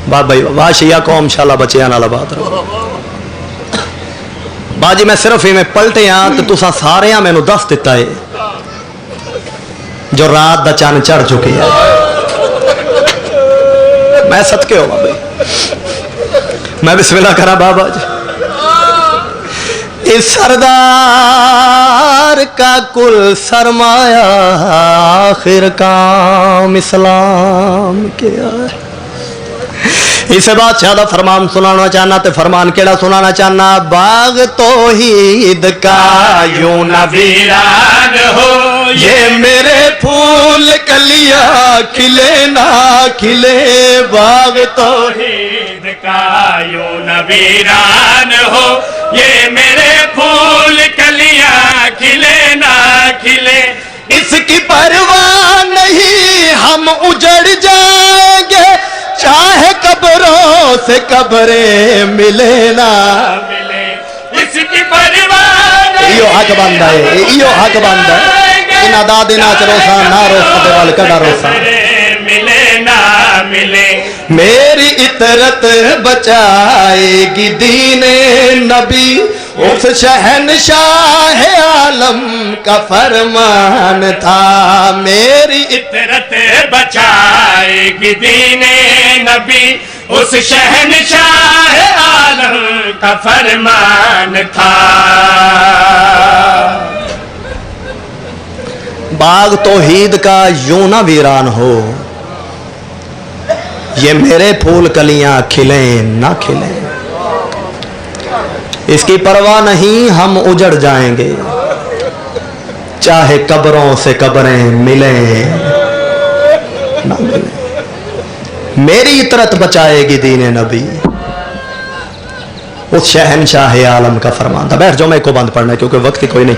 واہ بھائی واہ شیعہ قوم انشاءاللہ بچیاں نال بات رہو. باجی میں صرف ہی میں پلٹے ہاں تو تساں سارے ہاں میں نو دس دیتا ہے جو رات دا چاند چڑھ چکی ہے. میں صدقے ہو بھائی میں بسم اللہ کرا بابا جی. اس سردار کا کل سرمایہ آخر کام اسلام کیا. اسے بادشاہ دا فرمان سنانا چاہنا تے فرمان کیڑا سنانا چاہنا. باغ توحید کا یوں نہ ویران ہو یہ میرے پھول کلیاں کھلے نہ کھلے. باغ توحید کا یوں نہ ویران ہو یہ میرے پھول کلیاں کھلے نہ کھلے. اس کی پرواہ نہیں ہم اجڑ جائیں گے چاہے قبروں سے قبریں ملے نہ ملے. اس کی پرواہ نہیں ایو حق بندہ ہے ایو حق بندہ ہے. ان ادا دینا چروسا نہ روسا دے وال کڑا روسا ملے نہ ملے. میری اطرت بچائے گی دین نبی اس شہنشاہ عالم کا فرمان تھا. میری اطرت بچائے گی دین نبی اس شہنشاہ عالم کا فرمان تھا. باغ توحید کا یوں نہ ویران ہو یہ میرے پھول کلیاں کھلیں نہ کھلیں. اس کی پرواہ نہیں ہم اجڑ جائیں گے چاہے قبروں سے قبریں ملیں نہ ملیں. میری اطرت بچائے گی دین نبی اس شہنشاہ عالم کا فرمان تھا. بیٹھ جاؤ میں کو بند پڑھنا ہے کیونکہ وقت ہی کوئی نہیں.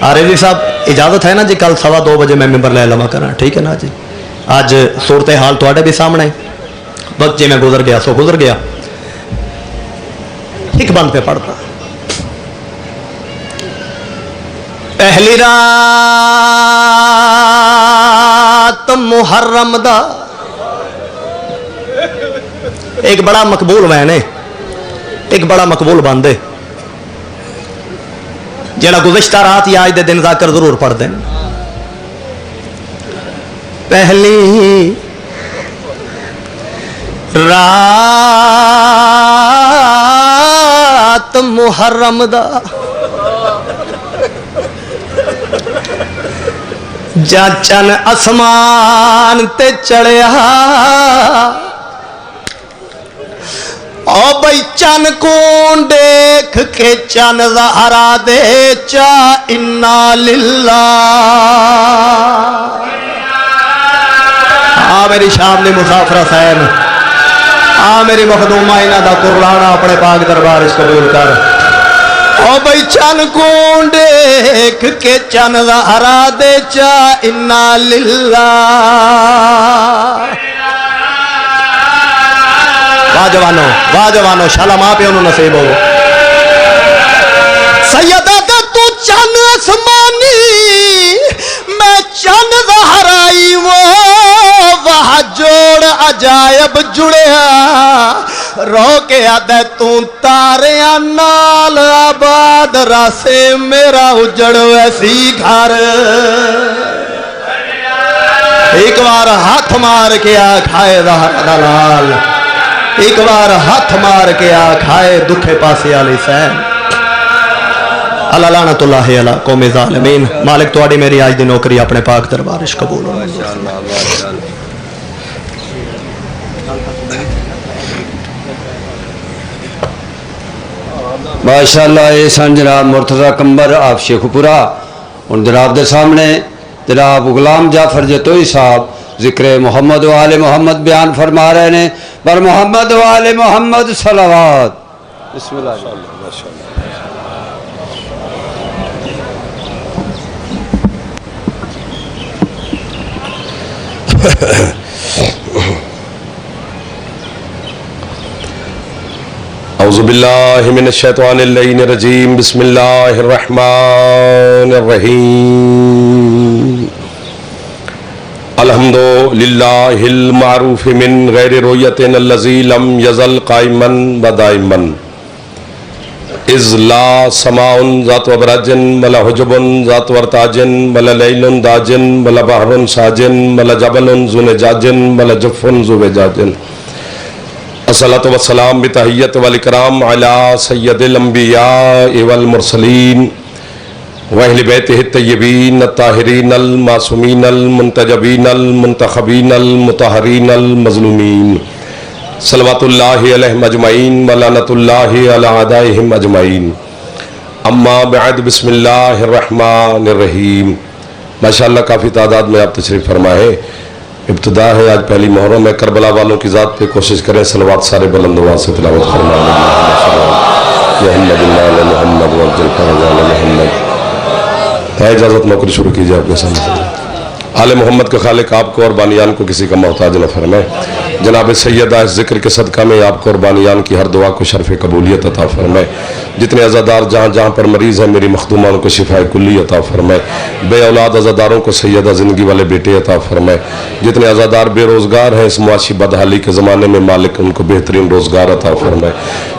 آریفی صاحب اجازت ہے نا جی کل 2:15 بجے میں ممبر لے لوا کرنا ٹھیک ہے نا جی. آج صورتحال تھوڑے بھی سامنے وقت جی میں گزر گیا سو گزر گیا. ایک بند پہ پڑھتا پہلی رات محرم دا ایک بڑا مقبول وین ہے ایک بڑا مقبول بند ہے جڑا گزشتہ رات یا آج دے دن ذاکر ضرور پڑھ دیں. پہلی رات محرم دا جا چن اسمان تے چڑھیا او بھائی چن کون دیکھ کے چن زہرا دے چا انا للہ میری شام نے مسافرہ حسین میری مخدومہ انہاں دا قربانہ اپنے پاک دربار اس قبول کر او بھائی چن کون دیکھ کے چن زہرا دے چا انا للہ واہ جوانو شالا ماں پہ انہوں نصیب ہو سیدہ دے تو چن اسمانی میں چن زہرائی وہ جوڑ عجائب جڑیا رو کے آدھے تو تاریاں نال آباد راسے میرا اجڑ ویسی گھر ایک بار ہاتھ مار کے آکھائے زہرا دلال ایک بار ہاتھ مار کے آکھائے دکھے پاسے علی سین اللہ لعنت اللہ علی قوم ظالمین مالک تواڈی میری آج دی نوکری اپنے پاک دربارش قبول ہو ماشاءاللہ یہ سن جناب مرتضی کمبر آپ شیخ پورا اور جناب دے سامنے جناب غلام جعفر جتوئی صاحب ذکر محمد و آل محمد بیان فرما رہے ہیں بر محمد و آل محمد صلوات بسم اللہ اعوذ باللہ من الشیطان اللعین الرجیم بسم اللہ الرحمن الرحیم الحمد للہ المعروف من غیر رویت الذی لم یزل قائما و دائما اذ لا سماع ذات وبرج ولا حجب ذات ورتاج ولا لیل داج ولا بحر ساج ولا جبل ذو نجاج ولا جف ذو وجاج الصلاة والسلام بتحیت والاکرام علی سید الانبیاء والمرسلین واہل بیتہ الطیبین الطاہرین المعصومین المنتجبین المنتخبین المطہرین المظلومین صلوات اللہ علیہم اجمعین ولعنت اللہ علی اعدائہم اجمعین اما بعد بسم اللہ الرحمن الرحیم ماشاءاللہ کافی تعداد میں آپ تشریف فرمائے ابتدا ہے آج پہلی محرم ہے کربلا والوں کی ذات پہ کوشش کریں صلوات سارے بلند آواز سے تلاوت فرمائیں محمد اللہ محمد وجل فرج علی محمد ہے اجازت نوکری شروع کیجئے آپ کے سامنے آل محمد کا خالق آپ کو اور بانیان کو کسی کا محتاج نہ فرمائے جناب سیدہ اس ذکر کے صدقہ میں آپ کو اور بانیان کی ہر دعا کو شرف قبولیت عطا فرمائے جتنے عزادار جہاں جہاں پر مریض ہیں میری مخدومان کو شفاء کلی عطا فرمائے بے اولاد عزاداروں کو سیدہ زندگی والے بیٹے عطا فرمائے جتنے عزادار بے روزگار ہیں اس معاشی بدحالی کے زمانے میں مالک ان کو بہترین روزگار عطا فرمائے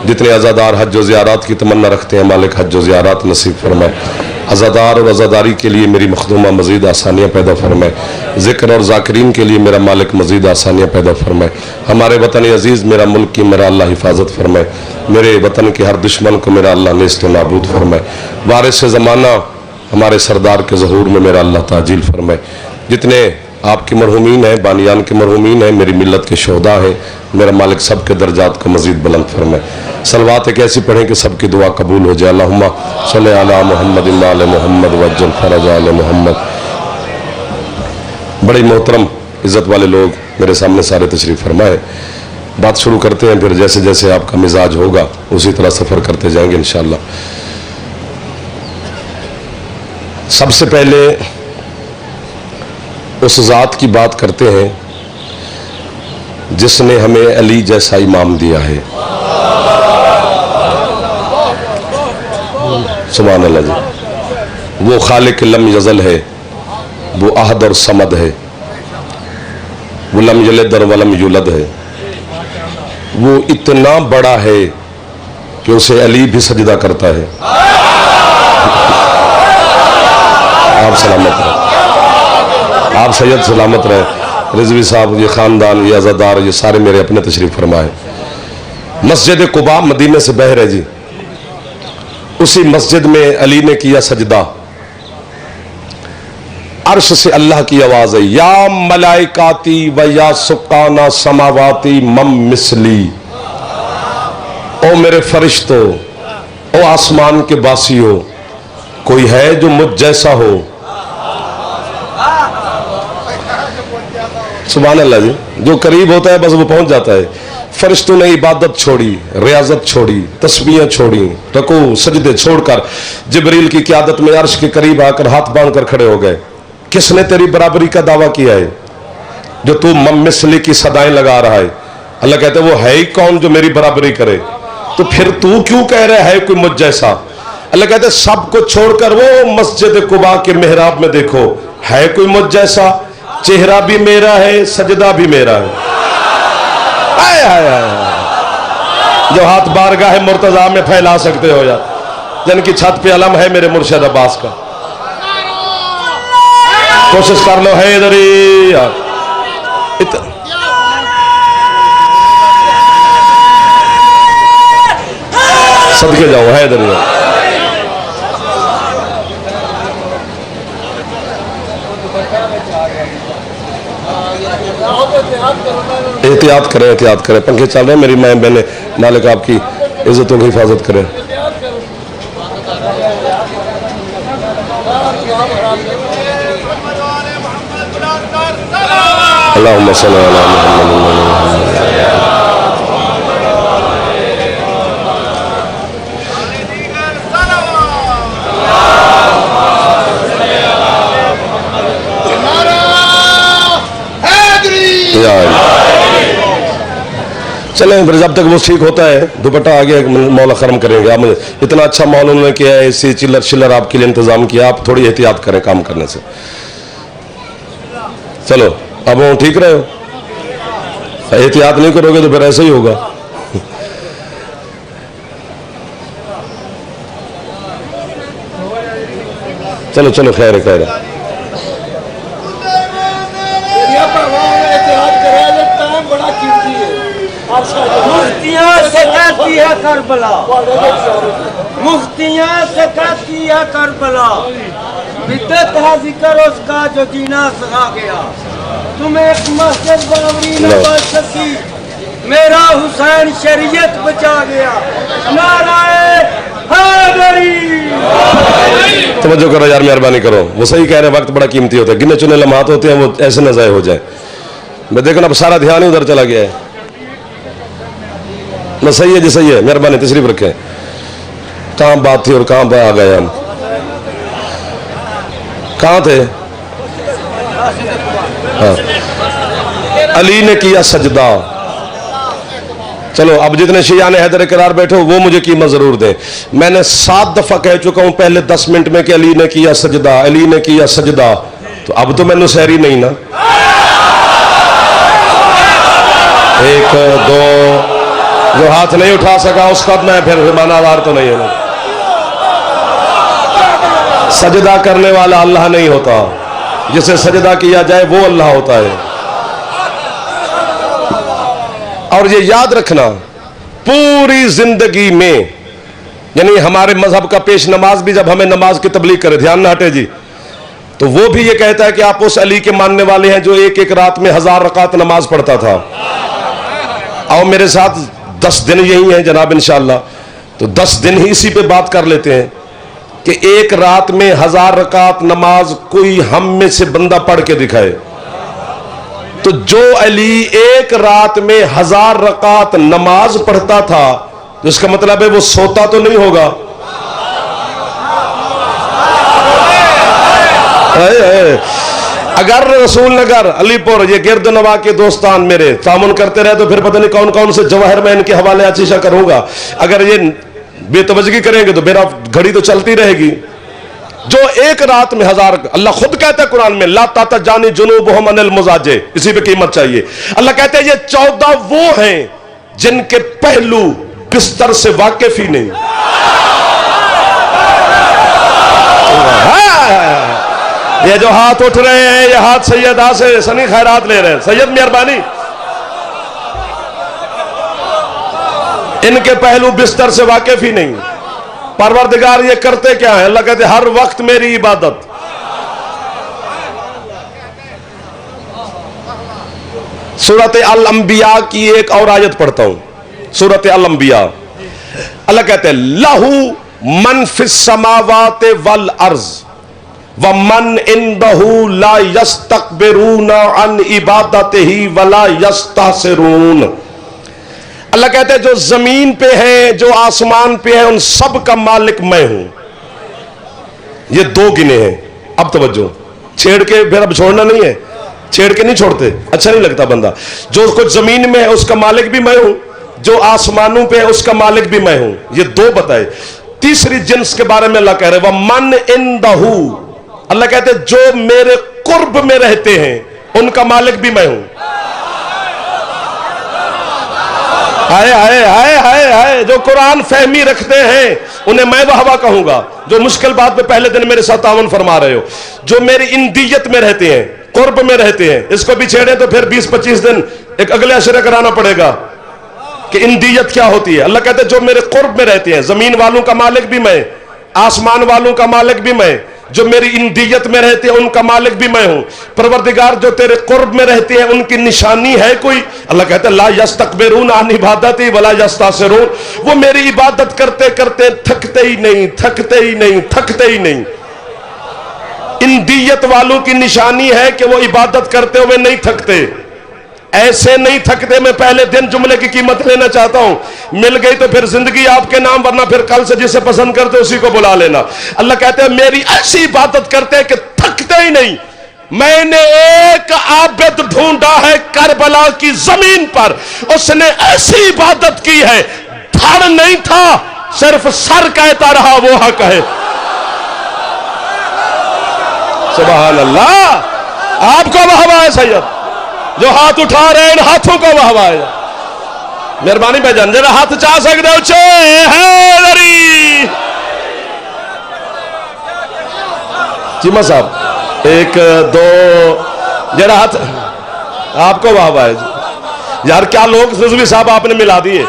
جتنے عزادار حج و زیارات کی تمنا رکھتے ہیں مالک حج و زیارات نصیب فرمائے عزادار اور عزاداری کے لیے میری مخدومہ مزید آسانیاں پیدا فرمائے ذکر اور ذاکرین کے لیے میرا مالک مزید آسانیاں پیدا فرمائے ہمارے وطن عزیز میرا ملک کی میرا اللہ حفاظت فرمائے میرے وطن کے ہر دشمن کو میرا اللہ نیست و نابود فرمائے وارث زمانہ ہمارے سردار کے ظہور میں میرا اللہ تعجیل فرمائے جتنے آپ کے مرحومین ہیں بانیان کے مرحومین ہیں میری ملت کے شہداء ہیں میرا مالک سب کے درجات کو مزید بلند فرمائے صلوات ایک ایسی پڑھیں کہ سب کی دعا قبول ہو جائے اللہم صلی علی محمد آل محمد وجل فرج علی محمد بڑے محترم عزت والے لوگ میرے سامنے سارے تشریف فرمائے بات شروع کرتے ہیں پھر جیسے جیسے آپ کا مزاج ہوگا اسی طرح سفر کرتے جائیں گے انشاءاللہ سب سے پہلے اس ذات کی بات کرتے ہیں جس نے ہمیں علی جیسا امام دیا ہے سبحان اللہ جی وہ خالق لم یزل ہے وہ احد اور صمد ہے وہ لم یلد اور ولم یولد ہے وہ اتنا بڑا ہے کہ اسے علی بھی سجدہ کرتا ہے آپ سلامت رہے آپ سید سلامت رہے رضوی صاحب، یہ خاندان، یہ عزادار، یہ سارے میرے اپنے تشریف فرمائے. مسجد قباء مدینے سے باہر ہے جی. اسی مسجد میں علی نے کیا سجدہ. عرش سے اللہ کی آواز ہے، یا ملائکاتی و یا سکانہ سماواتی مم مثلی. او میرے فرشتوں، او آسمان کے باسیوں، کوئی ہے جو مجھ جیسا ہو. سبحان اللہ جی. جو قریب ہوتا ہے بس وہ پہنچ جاتا ہے. فرشتوں نے عبادت چھوڑی، ریاضت چھوڑی، تسبیحیں چھوڑی، رکوع سجدے چھوڑ کر جبریل کی قیادت میں عرش کے قریب آ کر ہاتھ باندھ کر کھڑے ہو گئے. کس نے تیری برابری کا دعویٰ کیا ہے جو تو مثلی کی صدائیں لگا رہا ہے؟ اللہ کہتے ہیں وہ ہے ہی کون جو میری برابری کرے؟ تو پھر تو کیوں کہہ رہا ہے کوئی مجھ جیسا؟ اللہ کہتے ہیں سب کو چھوڑ کر وہ مسجد قباء کے محراب میں دیکھو، ہے کوئی مجھ جیسا؟ چہرہ بھی میرا ہے، سجدہ بھی میرا ہے. آئے آئے آئے. جو ہاتھ بارگاہ مرتضیٰ میں پھیلا سکتے ہو یا جن کی چھت پہ علم ہے میرے مرشد عباس کا، کوشش کر لو. حیدری صدقے جاؤ. حیدری احتیاط کریں، احتیاط کریں. پنکھے چل رہے ہیں. میری ماں بہنیں، مالک آپ کی عزتوں کی حفاظت کریں. اللہم صلی علی محمد. چلیں پھر جب تک وہ ٹھیک ہوتا ہے دوپٹہ آگے مولا کرم کریں گے. آپ مجھے اتنا اچھا مال انہوں نے کیا ہے، اسی چلر شلر آپ کے لیے انتظام کیا. آپ تھوڑی احتیاط کریں کام کرنے سے. چلو اب وہ ٹھیک رہے ہو. احتیاط نہیں کرو گے تو پھر ایسا ہی ہوگا. چلو چلو خیر ہے خیر ہے. مفتیاں سے کہتی ہے کربلا، مفتیاں سے کہتی ہے کربلا، بدت ہے ذکر اس کا جو جینا سکھا گیا. تمہیں ایک مسجد باوری نہ بچ سکی، میرا حسین شریعت بچا گیا. نعرہ حیدری. توجہ کرو یار، مہربانی کرو. وہ صحیح کہہ رہے ہیں، وقت بڑا قیمتی ہوتا ہے. گنے چنے لمحات ہوتے ہیں، وہ ایسے نہ ضائع ہو جائیں. میں دیکھو نا اب سارا دھیان ہی ادھر چلا گیا ہے. نہ صحیح ہے جی، صحیح ہے. مہربانی تشریف رکھیں. کہاں بات تھی اور کہاں آ گئے ہم؟ کہاں تھے؟ ہاں. علی نے کیا سجدہ. چلو اب جتنے شیعہ نے حیدر قرار بیٹھے وہ مجھے قیمت ضرور دیں. میں نے 7 دفعہ کہہ چکا ہوں پہلے 10 منٹ میں کہ علی نے کیا سجدہ، علی نے کیا سجدہ. تو اب تو میں نصیری نہیں نا. 1 2 جو ہاتھ نہیں اٹھا سکا اس کا میں پھر مانا دار تو نہیں ہوں. سجدہ کرنے والا اللہ نہیں ہوتا، جسے سجدہ کیا جائے وہ اللہ ہوتا ہے. اور یہ یاد رکھنا پوری زندگی میں، یعنی ہمارے مذہب کا پیش نماز بھی جب ہمیں نماز کی تبلیغ کرے، دھیان نہ ہٹے جی، تو وہ بھی یہ کہتا ہے کہ آپ اس علی کے ماننے والے ہیں جو ایک ایک رات میں 1000 رکعت نماز پڑھتا تھا. آؤ میرے ساتھ 10 دن یہی ہیں جناب انشاءاللہ. تو 10 دن ہی اسی پہ بات کر لیتے ہیں کہ ایک رات میں 1000 رکعت نماز کوئی ہم میں سے بندہ پڑھ کے دکھائے. تو جو علی ایک رات میں 1000 رکعت نماز پڑھتا تھا، جس کا مطلب ہے وہ سوتا تو نہیں ہوگا. اگر رسول نگر، علی پور، یہ گرد نواح کے دوستان میرے تعاون کرتے رہے تو پھر پتہ نہیں کون کون سے جواہر میں ان کے حوالے عشیشہ کروں گا. اگر یہ بے توجہی کریں گے تو میرا گھڑی تو چلتی رہے گی. جو ایک رات میں 1000، اللہ خود کہتا ہے قرآن میں لا تتجانی جنوبہم عن المضاجع، اسی پہ قیمت چاہیے. اللہ کہتے ہیں یہ 14 وہ ہیں جن کے پہلو بستر سے واقف ہی نہیں. یہ جو ہاتھ اٹھ رہے ہیں یہ ہاتھ سیدہ سے سنی خیرات لے رہے ہیں. سید مہربانی ان کے پہلو بستر سے واقف ہی نہیں. پروردگار یہ کرتے کیا ہیں؟ اللہ کہتے ہر وقت میری عبادت. سورۃ الانبیاء کی ایک اور آیت پڑھتا ہوں. سورۃ الانبیاء اللہ کہتے ہیں لہو من فی السماوات والارض ومن عنده لا يستكبرون عن عبادته ولا يستحسرون. اللہ کہتے ہیں جو زمین پہ ہیں جو آسمان پہ ہیں ان سب کا مالک میں ہوں. یہ دو گنے ہیں. اب توجہ, چھیڑ کے پھر اب چھوڑنا نہیں ہے, چھیڑ کے نہیں چھوڑتے, اچھا نہیں لگتا بندہ. جو کچھ زمین میں ہے اس کا مالک بھی میں ہوں, جو آسمانوں پہ ہے اس کا مالک بھی میں ہوں. یہ دو بتائے. تیسری جنس کے بارے میں اللہ کہہ رہے وَمَنْ عِنْدَهُ, اللہ کہتے ہیں جو میرے قرب میں رہتے ہیں ان کا مالک بھی میں ہوں. ہائے ہائے ہائے ہائے ہائے, جو قرآن فہمی رکھتے ہیں انہیں میں وہوا کہوں گا. جو مشکل بات پہ پہلے دن میرے ساتھ تعاون فرما رہے ہو, جو میری اندیت میں رہتے ہیں, قرب میں رہتے ہیں, اس کو بھی چھیڑے تو پھر 20-25 دن ایک اگلے عشرے کرانا پڑے گا کہ اندیت کیا ہوتی ہے. اللہ کہتے ہیں جو میرے قرب میں رہتے ہیں, زمین والوں کا مالک بھی میں, آسمان والوں کا مالک بھی میں, جو میری اندیت میں رہتے ہیں ان کا مالک بھی میں ہوں. پروردگار جو تیرے قرب میں رہتے ہیں ان کی نشانی ہے کوئی؟ اللہ کہتے ہیں لا یستکبرون عن عبادتی ولا یستحسرون. وہ میری عبادت کرتے کرتے تھکتے ہی نہیں, تھکتے ہی نہیں, تھکتے ہی نہیں. اندیت والوں کی نشانی ہے کہ وہ عبادت کرتے ہوئے نہیں تھکتے. ایسے نہیں تھکتے. میں پہلے دن جملے کی قیمت لینا چاہتا ہوں, مل گئی تو پھر زندگی آپ کے نام, ورنہ پھر کل سے جسے پسند کرتے اسی کو بلا لینا. اللہ کہتے ہیں میری ایسی عبادت کرتے ہیں کہ تھکتے ہی نہیں. میں نے ایک عابد ڈھونڈا ہے کربلا کی زمین پر, اس نے ایسی عبادت کی ہے دھڑ نہیں تھا, صرف سر کہتا رہا وہ حق ہے. سبحان اللہ. آپ کو واہ ہے سید جو ہاتھ اٹھا رہے ہیں, ان ہاتھوں کو واہ ہے. مہربانی بھائی جان جرا ہاتھ چاہ سکتے ہو چھے حیدری. چیمہ صاحب ایک دو جرا ہاتھ آپ کو واہ ہے. یار کیا لوگ رضوی صاحب آپ نے ملا دیے.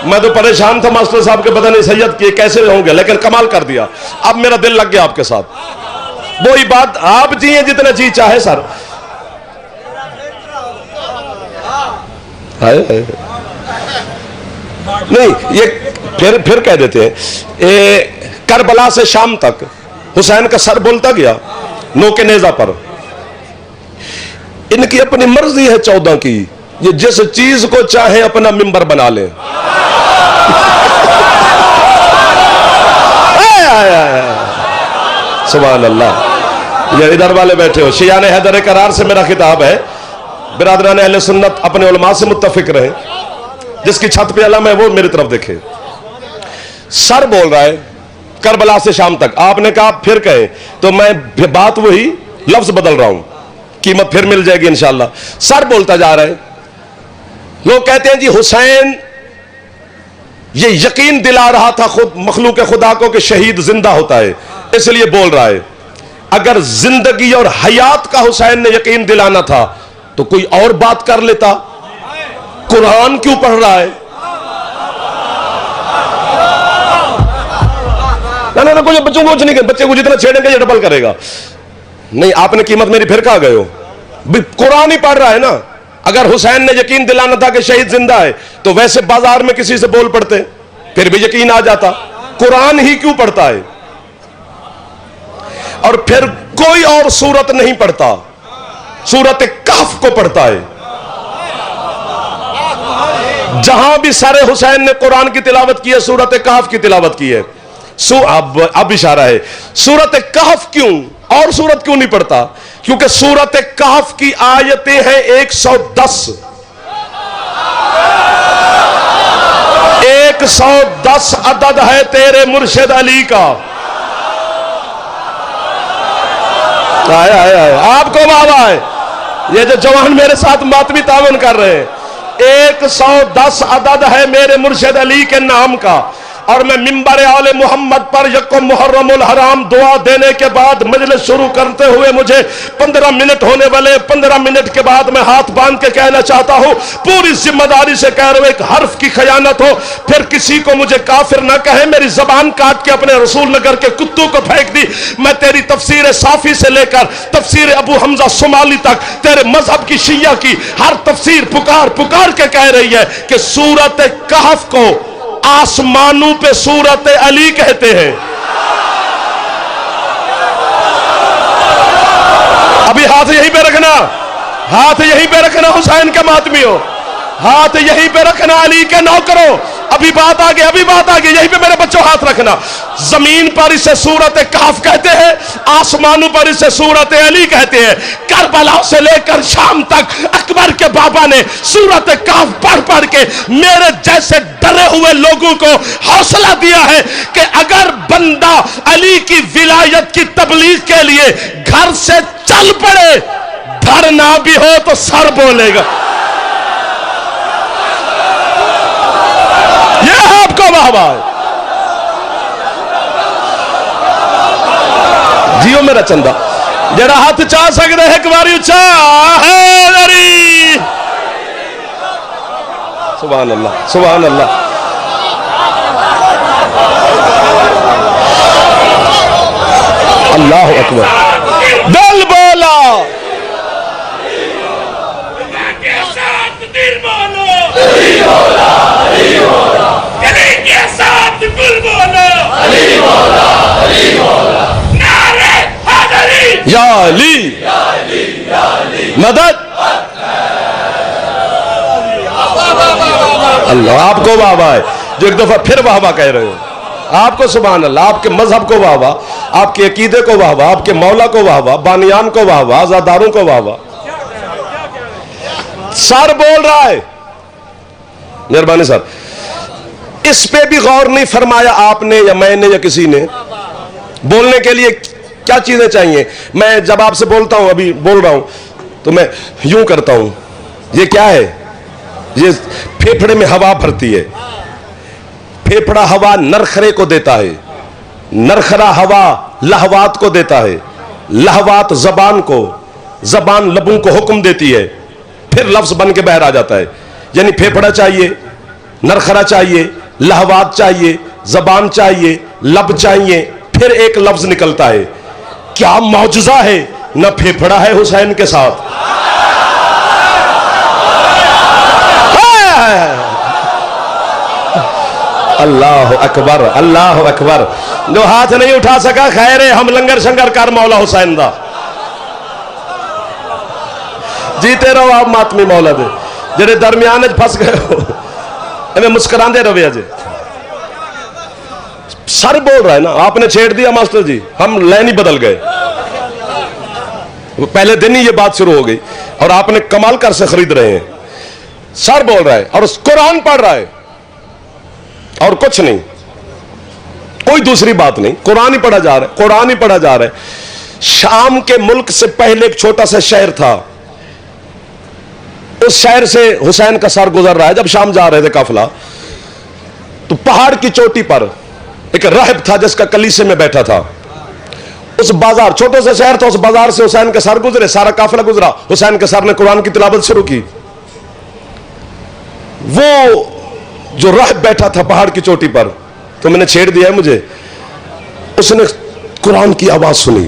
میں تو پریشان تھا ماسٹر صاحب کے پتہ نہیں سید کیے کیسے ہوں گے, لیکن کمال کر دیا. اب میرا دل لگ گیا آپ کے ساتھ. وہی بات آپ جیئیں جتنا جی چاہے سر. نہیں یہ پھر کہہ دیتے ہیں کربلا سے شام تک حسین کا سر بولتا گیا نوکے نیزہ پر. ان کی اپنی مرضی ہے 14 کی, یہ جس چیز کو چاہے اپنا ممبر بنا لیں. سبحان اللہ. یہ ادھر والے بیٹھے ہو, شیعان حیدر قرار سے میرا خطاب ہے. برادران اہل سنت اپنے علماء سے متفق رہے, جس کی چھت پہ علم ہے وہ میری طرف دیکھے. سر بول رہا ہے کربلا سے شام تک. آپ نے کہا پھر کہے, تو میں بات وہی لفظ بدل رہا ہوں, قیمت پھر مل جائے گی انشاءاللہ. سر بولتا جا رہا ہے. لوگ کہتے ہیں جی حسین یہ یقین دلا رہا تھا خود مخلوق خدا کو کہ شہید زندہ ہوتا ہے, اس لیے بول رہا ہے. اگر زندگی اور حیات کا حسین نے یقین دلانا تھا تو کوئی اور بات کر لیتا. قرآن کیوں پڑھ رہا ہے؟ نہ کوئی بچوں کو نہیں, بچے کو جتنا چھیڑیں گے یہ ڈبل کرے گا. نہیں, آپ نے قیمت میری پھر کہا گئے ہو. قرآن ہی پڑھ رہا ہے نا. اگر حسین نے یقین دلانا تھا کہ شہید زندہ ہے تو ویسے بازار میں کسی سے بول پڑتے پھر بھی یقین آ جاتا. قرآن ہی کیوں پڑھتا ہے؟ اور پھر کوئی اور سورت نہیں پڑھتا, سورت کہف کو پڑھتا ہے. جہاں بھی سر حسین نے قرآن کی تلاوت کی ہے سورت کہف کی تلاوت کی ہے. اب اشارہ ہے سورت کہف کیوں اور سورت کیوں نہیں پڑھتا؟ کیونکہ سورت کہف کی آیتیں ہیں 110. 110 عدد ہے تیرے مرشد علی کا. آپ کو واہ ہے. یہ جو جوان میرے ساتھ ماتمی تعاون کر رہے ہیں, 110 عدد ہے میرے مرشد علی کے نام کا. اور میں منبر آل محمد پر یکم محرم الحرام دعا دینے کے بعد مجلس شروع کرتے ہوئے مجھے 15 منٹ ہونے والے، 15 منٹ کے بعد میں ہاتھ باندھ کے کہنا چاہتا ہوں، پوری ذمہ داری سے کہہ رہا ہوں، ایک حرف کی خیانت ہو پھر کسی کو مجھے کافر نہ کہے، میری زبان کاٹ کے اپنے رسول نگر کے کتوں کو پھینک دی، میں تیری تفسیر صافی سے لے کر تفسیر ابو حمزہ صومالی تک تیرے مذہب کی شیعہ کی ہر تفسیر پکار پکار کے کہہ رہی ہے کہ سورت کہف کو آسمانوں پہ سورت علی کہتے ہیں۔ ابھی ہاتھ یہیں پہ رکھنا، ہاتھ یہیں پہ رکھنا حسین کے ماتمیوں، ہاتھ یہیں پہ رکھنا علی کے نوکروں، ابھی بات آگے، ابھی بات آگے، یہیں پہ میرے بچوں ہاتھ رکھنا۔ زمین پر اسے سورت کہف کہتے ہیں، آسمانوں پر اسے سورت علی کہتے ہیں۔ کربلا سے لے کر شام تک اکبر کے بابا نے سورت کہف پڑھ پڑھ کے میرے جیسے ڈرے ہوئے لوگوں کو حوصلہ دیا ہے کہ اگر بندہ علی کی ولایت کی تبلیغ کے لیے گھر سے چل پڑے، دھڑ نہ بھی ہو تو سر بولے گا۔ یہ آپ کو واہ واہ جیو میرا چندہ، جڑا ہاتھ چاہ سکتے ہے ایک باری اچھا حیدری، سبحان اللہ سبحان اللہ۔ اللہ اکبر، دل بولا یا علی مدد۔ اللہ آپ کو واہ واہ ہے جو ایک دفعہ پھر واہ واہ کہہ رہے ہو، آپ کو سبحان اللہ، آپ کے مذہب کو واہ واہ، آپ کے عقیدے کو واہ واہ، آپ کے مولا کو واہ واہ، بانیان کو واہ واہ، عزاداروں کو واہ واہ۔ سر بول رہا ہے، مہربانی سر، اس پہ بھی غور نہیں فرمایا آپ نے یا میں نے یا کسی نے؟ بولنے کے لیے کیا چیزیں چاہیے؟ میں جب آپ سے بولتا ہوں، ابھی بول رہا ہوں تو میں یوں کرتا ہوں، یہ کیا ہے؟ یہ پھیپھڑے میں ہوا بھرتی ہے، پھیپھڑا ہوا نرخرے کو دیتا ہے، نرخرا ہوا لہوات کو دیتا ہے، لہوات زبان کو، زبان لبوں کو حکم دیتی ہے، پھر لفظ بن کے باہر آ جاتا ہے۔ یعنی پھیپھڑا چاہیے، نرخرا چاہیے، لہوات چاہیے، زبان چاہیے، لب چاہیے، پھر ایک لفظ نکلتا ہے۔ کیا معجزہ ہے، نہ پھیپھڑا ہے حسین کے ساتھ، اللہ اکبر اللہ اکبر۔ جو ہاتھ نہیں اٹھا سکا خیر ہے، ہم لنگر شنگر کر مولا حسین دا، جیتے رہو آپ ماتمی مولا دے، جڑے درمیان پھنس گئے ہو ہمیں مسکران دے رویا جی۔ سر بول رہا ہے نا، آپ نے چھیڑ دیا ماسٹر جی، ہم لائن ہی بدل گئے، پہلے دن ہی یہ بات شروع ہو گئی اور آپ نے کمال کر سے خرید رہے ہیں۔ سر بول رہا ہے اور قرآن پڑھ رہا ہے اور کچھ نہیں، کوئی دوسری بات نہیں، قرآن ہی پڑھا جا رہا ہے، قرآن ہی پڑھا جا رہا ہے۔ شام کے ملک سے پہلے ایک چھوٹا سا شہر تھا، اس شہر سے حسین کا سر گزر رہا ہے۔ جب شام جا رہے تھے قافلہ تو پہاڑ کی چوٹی پر ایک راہب تھا جس کا کلیسے میں بیٹھا تھا، اس بازار، چھوٹے سے شہر تھا، اس بازار سے حسین کے سر گزرے، سارا قافلہ گزرا، حسین کے سر نے قرآن کی تلاوت شروع کی۔ وہ جو راہب بیٹھا تھا پہاڑ کی چوٹی پر، تو میں نے چھیڑ دیا ہے مجھے، اس نے قرآن کی آواز سنی،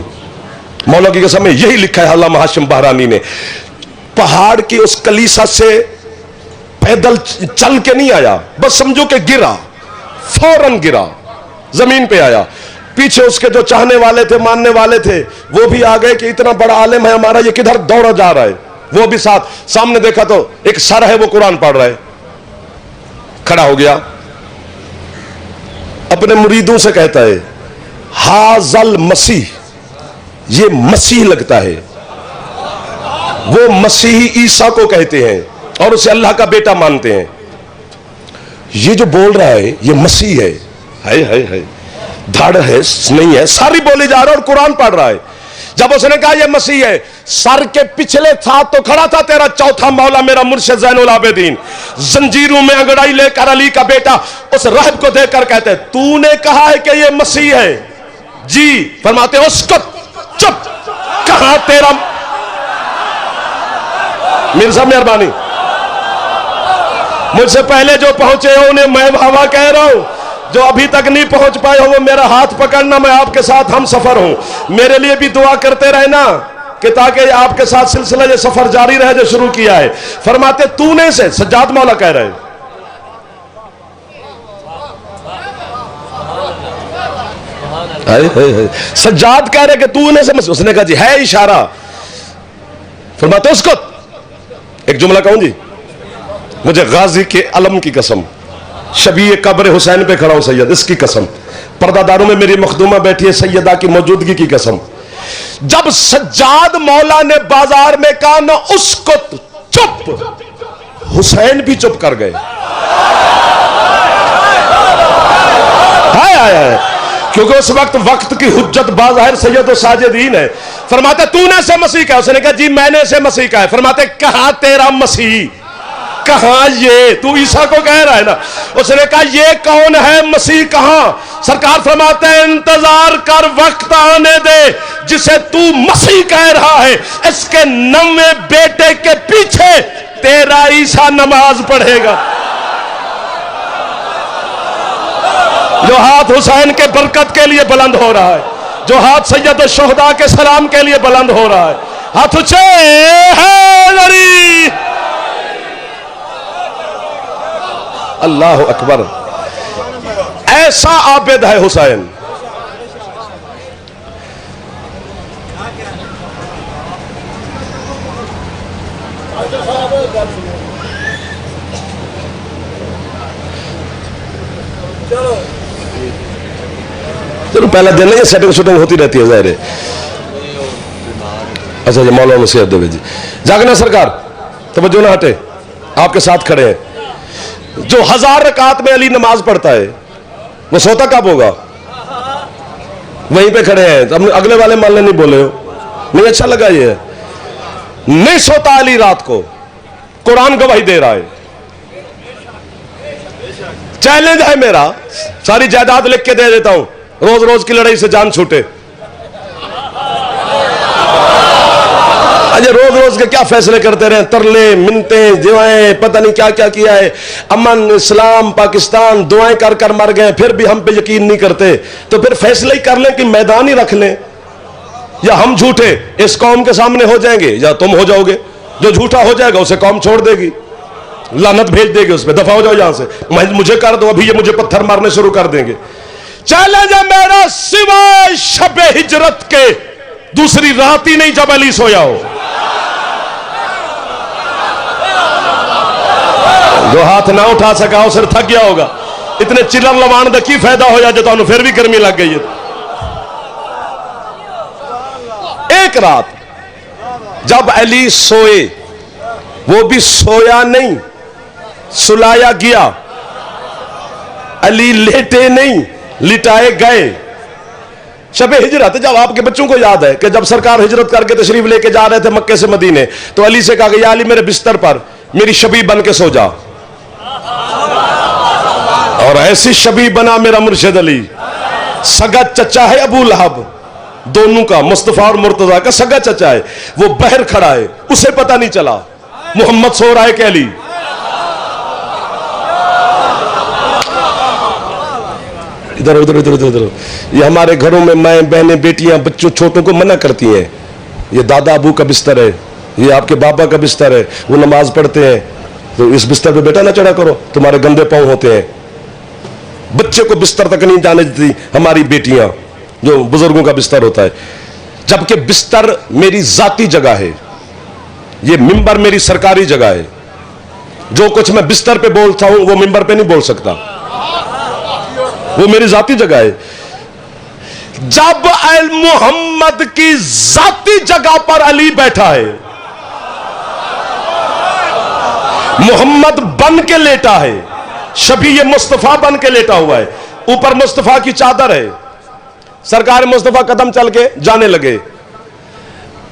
مولا کی قسم میں یہی لکھا ہے علامہ ہاشم بہرانی نے، پہاڑ کی اس کلیسا سے پیدل چل کے نہیں آیا، بس سمجھو کہ گرا، فوراً گرا، زمین پہ آیا۔ پیچھے اس کے جو چاہنے والے تھے، ماننے والے تھے، وہ بھی آ گئے کہ اتنا بڑا عالم ہے ہمارا، یہ کدھر دوڑا جا رہا ہے، وہ بھی ساتھ۔ سامنے دیکھا تو ایک سر ہے، وہ قرآن پڑھ رہا ہے، کھڑا ہو گیا، اپنے مریدوں سے کہتا ہے ہاذل مسیح، یہ مسیح لگتا ہے، وہ مسیحی عیسیٰ کو کہتے ہیں اور اسے اللہ کا بیٹا مانتے ہیں، یہ جو بول رہا ہے یہ مسیح ہے، دھڑ ہے نہیں ہے، ساری بولی جا رہا ہے اور قرآن پڑھ رہا ہے۔ جب اس نے کہا یہ مسیح ہے، سر کے پچھلے ساتھ تو کھڑا تھا تیرا چوتھا مولا میرا مرشد زین العابدین، زنجیروں میں انگڑائی لے کر علی کا بیٹا اس راہب کو دیکھ کر کہتے تو نے کہا ہے کہ یہ مسیح ہے؟ جی۔ فرماتے اسکت، چپ، کہاں تیرا مرزا مہربانی، مجھ سے پہلے جو پہنچے ہو انہیں میں ہوا کہہ رہا ہوں، جو ابھی تک نہیں پہنچ پائے ہو وہ میرا ہاتھ پکڑنا، میں آپ کے ساتھ ہم سفر ہوں، میرے لیے بھی دعا کرتے رہنا کہ تاکہ آپ کے ساتھ سلسلہ یہ سفر جاری رہے جو شروع کیا ہے۔ فرماتے تو نے سے، سجاد مولا کہہ رہے سجاد کہہ رہے کہ تو نے سے، اس نے کہا جی ہے اشارہ۔ فرماتے اس کو ایک جملہ کہوں جی، مجھے غازی کے علم کی قسم، شبیہ قبر حسین پہ کھڑا ہوں سید، اس کی قسم، پردہ داروں میں میری مخدومہ بیٹھی ہے سیدہ کی موجودگی کی قسم، جب سجاد مولا نے بازار میں کہا نہ اسکت، چپ، حسین بھی چپ کر گئے۔ کیونکہ اس وقت کی حجت باظاہر سید و ساجدین ہے۔ فرماتے تو نے سے مسیح کہا؟ اس نے کہا جی میں نے سے مسیح کہا ہے۔ فرماتے کہاں تیرا مسیح، کہاں یہ؟ تو عیسیٰ کو کہہ رہا ہے نا۔ اس نے کہا یہ کون ہے مسیح کہاں؟ سرکار فرماتے ہیں انتظار کر، وقت آنے دے، جسے تو مسیح کہہ رہا ہے اس کے 9ویں بیٹے کے پیچھے تیرا عیسیٰ نماز پڑھے گا۔ جو ہاتھ حسین کے برکت کے لیے بلند ہو رہا ہے، جو ہاتھ سید الشہداء کے سلام کے لیے بلند ہو رہا ہے، ہاتھ اونچے حیدری، اللہ اکبر، ایسا عابد ہے حسین۔ چلو پہلا دن نہیں، سیٹنگ شوٹنگ ہوتی رہتی ہے ظاہر ہے۔ اچھا جی مولانا نصیحت دے جی، جاگنا سرکار، توجہ نہ ہٹے، آپ کے ساتھ کھڑے ہیں۔ جو 1000 رکعت میں علی نماز پڑھتا ہے وہ سوتا کب ہوگا؟ وہیں پہ کھڑے ہیں، اگلے والے مالنے نہیں بولے ہو، نہیں اچھا لگا یہ؟ نہیں سوتا علی رات کو، قرآن گواہی دے رہا ہے۔ چیلنج ہے میرا، ساری جائیداد لکھ کے دے دیتا ہوں، روز روز کی لڑائی سے جان چھوٹے۔ اجے روز روز کے کیا فیصلے کرتے رہے، ترلے منتیں دعائیں، پتہ نہیں کیا کیا کیا ہے، امن اسلام پاکستان دعائیں کر کر مر گئے، پھر بھی ہم پہ یقین نہیں کرتے، تو پھر فیصلہ ہی کر لیں کہ میدان ہی رکھ لیں، یا ہم جھوٹے اس قوم کے سامنے ہو جائیں گے یا تم ہو جاؤ گے۔ جو جھوٹا ہو جائے گا اسے قوم چھوڑ دے گی، لعنت بھیج دے گی اس پہ، دفع ہو جاؤ یہاں سے، مجھے کر دو، ابھی یہ مجھے پتھر مارنے شروع کر دیں گے۔ چیلنج ہے میرا، سوائے شب ہجرت کے دوسری رات ہی نہیں جب علی سویا ہو۔ جو ہاتھ نہ اٹھا سکا وہ صرف تھک گیا ہوگا، اتنے چلر لوان دا کی فائدہ ہو جائے تو پھر بھی گرمی لگ گئی ہے۔ ایک رات جب علی سوئے، وہ بھی سویا نہیں، سلایا گیا، علی لیٹے نہیں، لٹائے گئے۔ شب ہجرت، جب آپ کے بچوں کو یاد ہے کہ جب سرکار ہجرت کر کے تشریف لے کے جا رہے تھے مکے سے مدینے، تو علی سے کہا کہ یا علی میرے بستر پر میری شبی بن کے سو جا، اور ایسی شبی بنا میرا مرشد علی، سگا چچا ہے ابو لہب، دونوں کا، مصطفیٰ اور مرتضیٰ کا سگا چچا ہے، وہ باہر کھڑا ہے، اسے پتہ نہیں چلا محمد سو رہا ہے کہ علی۔ ادھر ادھر ادھر ادھر ادھر، یہ ہمارے گھروں میں مائیں بہنیں بیٹیاں بچوں چھوٹوں کو منع کرتی ہیں، یہ دادا ابو کا بستر ہے، یہ آپ کے بابا کا بستر ہے، وہ نماز پڑھتے ہیں، تو اس بستر پہ بیٹا نہ چڑھا کرو، تمہارے گندے پاؤں ہوتے ہیں۔ بچے کو بستر تک نہیں جانے دیتی ہماری بیٹیاں، جو بزرگوں کا بستر ہوتا ہے، جبکہ بستر میری ذاتی جگہ ہے، یہ ممبر میری سرکاری جگہ ہے، جو کچھ میں بستر پہ بولتا ہوں وہ ممبر پہ نہیں بول سکتا، وہ میری ذاتی جگہ ہے۔ جب محمد کی ذاتی جگہ پر علی بیٹھا ہے، محمد بن کے لیٹا ہے، شبیہ مصطفیٰ بن کے لیٹا ہوا ہے، اوپر مصطفیٰ کی چادر ہے، سرکار مصطفیٰ قدم چل کے جانے لگے،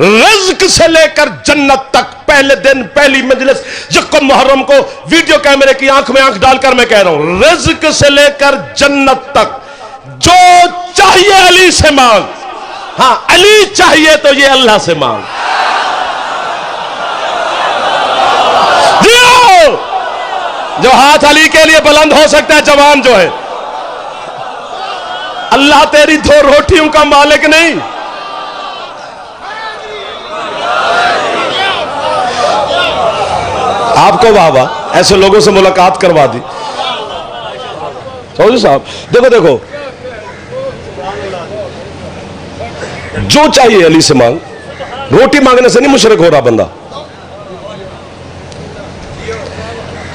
رزق سے لے کر جنت تک، پہلے دن پہلی مجلس یکم محرم کو ویڈیو کیمرے کی آنکھ میں آنکھ ڈال کر میں کہہ رہا ہوں، رزق سے لے کر جنت تک جو چاہیے علی سے مانگ. ہاں علی چاہیے تو یہ اللہ سے مانگ. جو ہاتھ علی کے لیے بلند ہو سکتا ہے جوان جو ہے. اللہ تیری 2 روٹیوں کا مالک نہیں. آپ کو واہ واہ ایسے لوگوں سے ملاقات کروا دی. چودھری صاحب دیکھو جو چاہیے علی سے مانگ. روٹی مانگنے سے نہیں مشرک ہو رہا بندہ.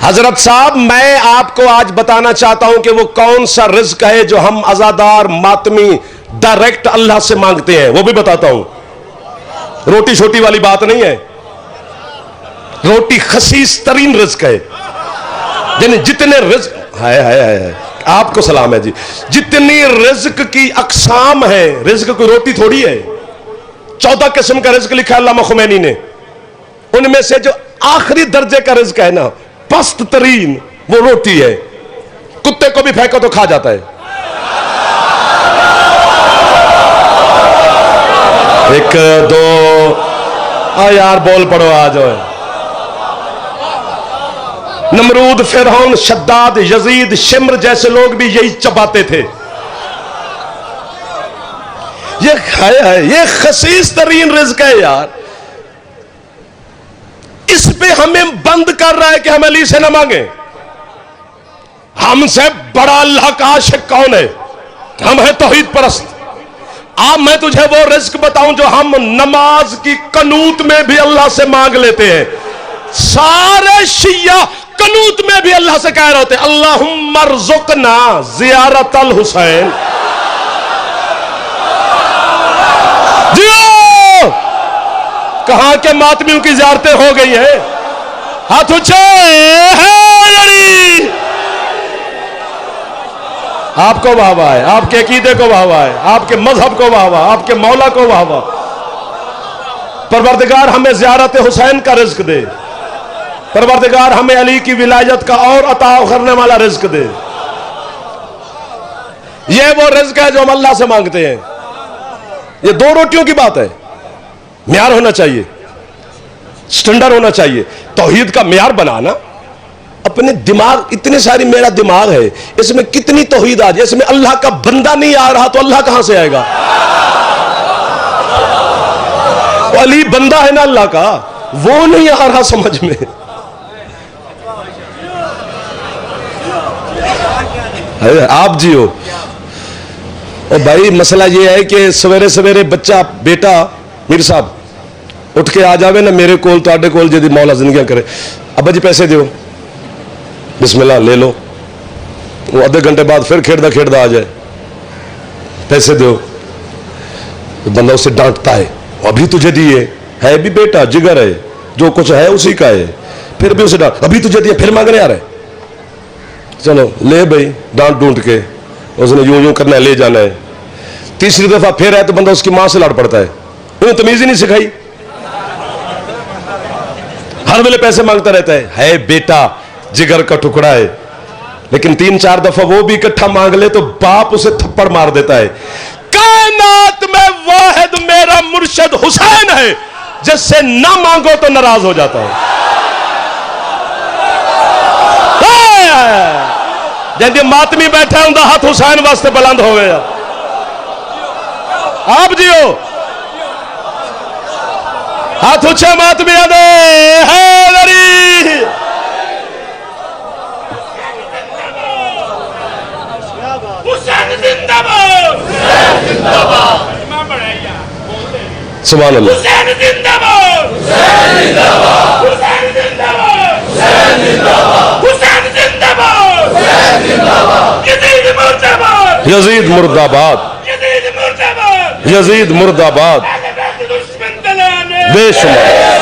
حضرت صاحب میں آپ کو آج بتانا چاہتا ہوں کہ وہ کون سا رزق ہے جو ہم عزادار ماتمی ڈائریکٹ اللہ سے مانگتے ہیں، وہ بھی بتاتا ہوں. روٹی چھوٹی والی بات نہیں ہے. روٹی خسیس ترین رزق ہے. یعنی جتنے رزق ہے آپ کو سلام ہے جی، جتنی رزق کی اقسام ہے، رزق کوئی روٹی تھوڑی ہے. 14 قسم کا رزق لکھا علامہ خمینی نے. ان میں سے جو آخری درجے کا رزق ہے نا، پست ترین، وہ روٹی ہے. کتے کو بھی پھینکو تو کھا جاتا ہے. ایک دو یار بول پڑو آج. نمرود، فرعون، شداد، یزید، شمر جیسے لوگ بھی یہی چباتے تھے. یہ خسیس ترین رزق ہے یار. اس پہ ہمیں بند کر رہا ہے کہ ہم علی سے نہ مانگیں. ہم سے بڑا اللہ کا عاشق کون ہے؟ ہم ہیں توحید پرست. اب میں تجھے وہ رزق بتاؤں جو ہم نماز کی قنوت میں بھی اللہ سے مانگ لیتے ہیں. سارے شیعہ قنوت میں بھی اللہ سے کہہ رہے ہوتے ہیں اللہم ارزقنا زیارت الحسین. جیو کہاں کے ماتمیوں کی زیارتیں ہو گئی ہیں. ہاتھ اونچے ہے. آپ کو واہ واہ ہے، آپ کے عقیدے کو واہ واہ ہے، آپ کے مذہب کو واہ واہ، آپ کے مولا کو واہ واہ. پروردگار ہمیں زیارت حسین کا رزق دے. پروردگار ہمیں علی کی ولایت کا اور عطا کرنے والا رزق دے. یہ وہ رزق ہے جو ہم اللہ سے مانگتے ہیں. یہ 2 روٹیوں کی بات ہے. معیار ہونا چاہیے، سٹینڈرڈ ہونا چاہیے. توحید کا معیار بنانا. اپنے دماغ، اتنی ساری میرا دماغ ہے، اس میں کتنی توحید آ جائے. اس میں اللہ کا بندہ نہیں آ رہا تو اللہ کہاں سے آئے گا؟ علی بندہ ہے نا اللہ کا، وہ نہیں آ رہا سمجھ میں. آپ جی ہو. اور بھائی مسئلہ یہ ہے کہ سویرے سویرے بچہ بیٹا میر صاحب اٹھ کے آ جاوے نا میرے کول تواڈے کول جدی مولا زندگیاں کرے. ابا جی پیسے دیو، بسم اللہ لے لو. وہ آدھے گھنٹے بعد پھر کھیڑدا آ جائے، پیسے دیو. بندہ اسے ڈانٹتا ہے، ابھی تجھے دیے، ہے بھی بیٹا جگر ہے، جو کچھ ہے اسی کا ہے. پھر بھی اسے ڈانٹ، ابھی تجھے دیے پھر مانگنے آ رہے. چلو لے بھائی، ڈانٹ ڈونٹ کے اس نے یوں کرنا ہے، لے جانا ہے. تیسری دفعہ پھر ہے تو بندہ اس کی ماں سے لڑ پڑتا ہے. انہیں تمیز ہی نہیں سکھائی، ہر ویلے پیسے مانگتا رہتا ہے بیٹا جگر کا ٹکڑا ہے. لیکن 3-4 دفعہ وہ بھی اکٹھا مانگ لے تو باپ اسے تھپڑ مار دیتا ہے. کائنات میں واحد میرا مرشد حسین ہے جس سے نہ مانگو تو ناراض ہو جاتا ہے. جی ماتمی بیٹھا ہوں ہاتھ حسین واسطے بلند ہو گیا. آپ جی ہو ہاتھ اچھے ماتمی دے حیدری. سبحان اللہ. یزید مرد آباد، یزید مرد آباد. بے شمار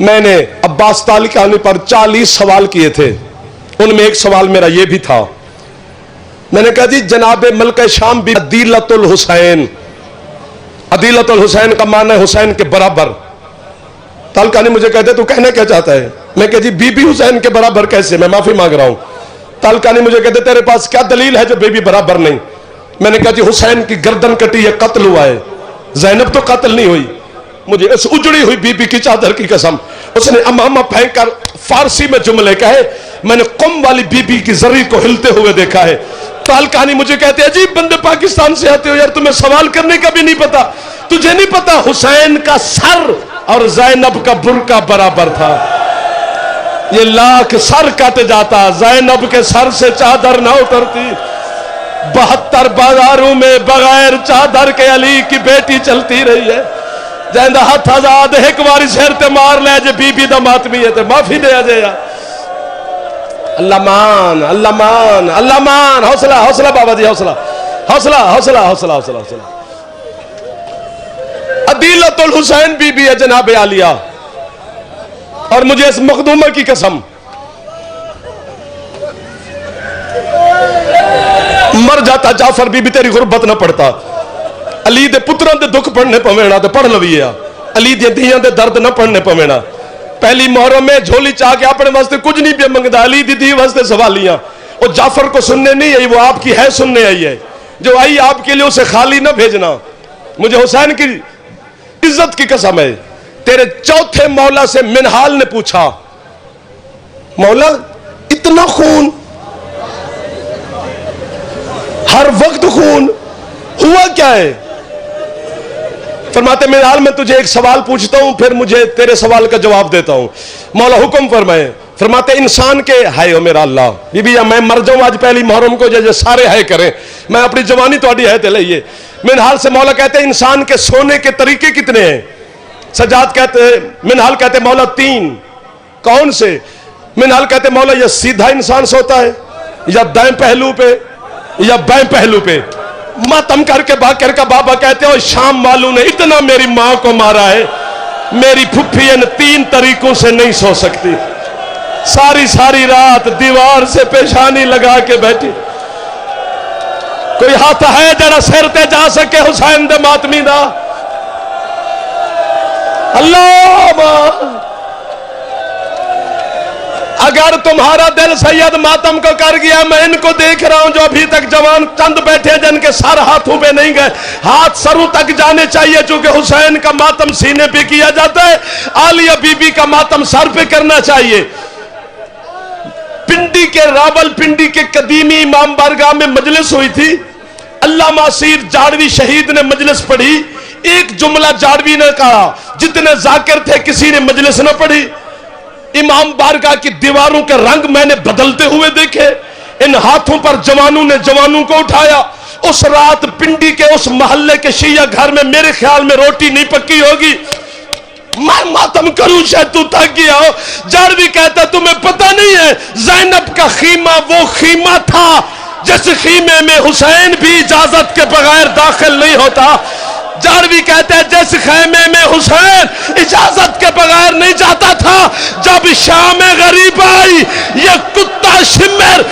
میں نے عباس تالقانی پر 40 سوال کیے تھے، ان میں ایک سوال میرا یہ بھی تھا، میں نے کہا جی جناب ملکہ شام بھی عدیلۃ الحسین، عدیلۃ الحسین کا معنی ہے حسین کے برابر۔ تالقانی مجھے کہتے تو کہنا کیا چاہتا ہے؟ میں کہا جی بی بی حسین کے برابر کیسے؟ میں معافی مانگ رہا ہوں۔ تالقانی مجھے کہتے تیرے پاس کیا دلیل ہے جو بی بی برابر نہیں؟ میں نے کہا جی حسین کی گردن کٹی ہے، قتل ہوا ہے، زینب تو قتل نہیں ہوئی۔ مجھے اس اجڑی ہوئی بی بی کی چادر کی قسم، اس نے امامہ پھینک کر فارسی میں جملے کہے، میں نے قم والی بی بی کی زری کو ہلتے ہوئے دیکھا ہے۔ تالقانی مجھے کہتے ہیں عجیب بندے پاکستان سے آتے ہو یار، تمہیں سوال کرنے کا بھی نہیں پتا، تجھے نہیں پتا حسین کا سر اور زینب کا برقع برابر تھا، یہ لاکھ سر کٹ جاتا زینب کے سر سے چادر نہ اترتی۔ 72 بازاروں میں بغیر چادر کے علی کی بیٹی چلتی رہی ہے، جہاں ہاتھ آزاد ایک باری سر تے مار لے جے بی بی دا ماتمی ہے تے معافی دے جے یار۔ اللہ مان، اللہ مان، اللہ مان، حوصلہ حوصلہ بابا جی، حوصلہ حوصلہ حوصلہ حوصلہ حوصلہ حوصلہ۔ عدیلۃ الحسین بی بی ہے جناب عالیہ، اور مجھے اس مخدومہ کی قسم، مر جاتا جعفر بی بی تیری غربت نہ پڑتا، علی دے پتروں دے دکھ پڑھنے پوینا تے پڑھ لویے، علی دے دھیاں دے درد نہ پڑھنے پوینا۔ پہلی محرم میں جھولی چاہ کے اپنے واسطے کچھ نہیں بھی منگتا، علی دی دی واسطے سوالیاں، وہ جعفر کو سننے نہیں آئی، وہ آپ کی ہے سننے آئی ہے، جو آئی آپ کے لیے اسے خالی نہ بھیجنا۔ مجھے حسین کی عزت کی قسم ہے، تیرے چوتھے مولا سے منہال نے پوچھا، مولا اتنا خون، ہر وقت خون، ہوا کیا ہے؟ فرماتے منہال میں تجھے ایک سوال پوچھتا ہوں پھر مجھے تیرے سوال کا جواب دیتا ہوں۔ مولا حکم فرمائے۔ فرماتے انسان کے ہائے او میرا اللہ، بی بی میں مر جاؤں آج پہلی محرم کو جیسے سارے ہائے کریں، میں اپنی جوانی تو آڈی ہے تے لئیے۔ منہال سے مولا کہتے ہیں انسان کے سونے کے طریقے کتنے ہیں؟ سجاد کہتے ہیں، منہال کہتے ہیں مولا 3۔ کون سے؟ منہال کہتے ہیں مولا یہ سیدھا انسان سوتا ہے یا دائیں پہلو پہ یا بائیں پہلو پہ؟ ماتم کر کے باکر کا بابا کہتے ہیں شام والوں نے اتنا میری ماں کو مارا ہے، میری پھپھی ان 3 طریقوں سے نہیں سو سکتی، ساری ساری رات دیوار سے پیشانی لگا کے بیٹھی۔ کوئی ہاتھ ہے جڑا سر تے جا سکے حسین دے ماتمی دا؟ اللہ اگر تمہارا دل سید ماتم کو کر گیا، میں ان کو دیکھ رہا ہوں جو ابھی تک جوان چند بیٹھے ہیں جن کے سر ہاتھوں پہ نہیں گئے، ہاتھ سروں تک جانے چاہیے، چونکہ حسین کا ماتم سینے پہ کیا جاتا ہے، عالیہ بی بی کا ماتم سر پہ کرنا چاہیے۔ پنڈی کے راول پنڈی کے قدیمی امام بارگاہ میں مجلس ہوئی تھی، علامہ اسیر جاڑوی شہید نے مجلس پڑھی، ایک جملہ جاڑوی نے کہا، جتنے ذاکر تھے کسی نے مجلس نہ پڑھی۔ امام بارگاہ کی دیواروں کے رنگ میں نے بدلتے ہوئے دیکھے، ان ہاتھوں پر جوانوں نے جوانوں کو اٹھایا۔ اس رات پنڈی کے اس محلے کے شیعہ گھر میں میرے خیال میں روٹی نہیں پکی ہوگی، میں ماتم کروں شاید تو تھک گیا ہو۔ جاڑوی کہتا تمہیں پتہ نہیں ہے زینب کا خیمہ وہ خیمہ تھا جس خیمے میں حسین بھی اجازت کے بغیر داخل نہیں ہوتا۔ جاڑوی کہتے ہیں جس خیمے میں حسین اجازت کے بغیر نہیں جاتا تھا، جب شام غریب آئی یہ کتا شمر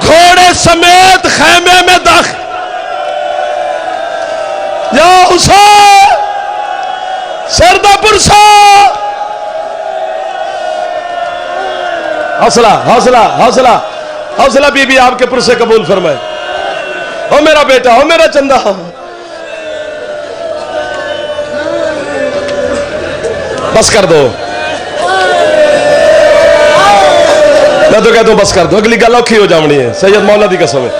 گھوڑے سمیت خیمے میں داخل۔ یا حسین سردہ پرسا، حوصلہ حوصلہ حوصلہ حوصلہ، بی بی آپ کے پرسے قبول فرمائے۔ او میرا بیٹا، او میرا چندہ، بس کر دو، میں تو کہتا ہوں بس کر دو، اگلی گل اوکھی ہو جاونی ہے، سید مولا دی قسم ہے۔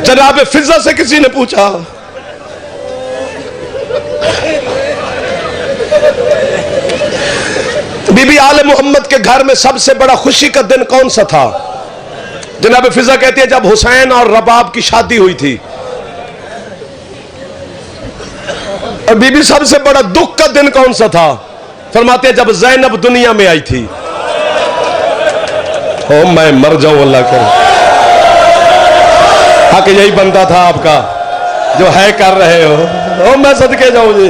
جناب فضا سے کسی نے پوچھا بی بی آل محمد کے گھر میں سب سے بڑا خوشی کا دن کون سا تھا؟ جناب فضا کہتی ہے جب حسین اور رباب کی شادی ہوئی تھی۔ اور بی بی سب سے بڑا دکھ کا دن کون سا تھا؟ فرماتے ہیں جب زینب دنیا میں آئی تھی۔ او میں مر جاؤں اللہ کرے، حق یہی بنتا تھا آپ کا جو ہے کر رہے ہو، او میں صدقے جاؤں جی۔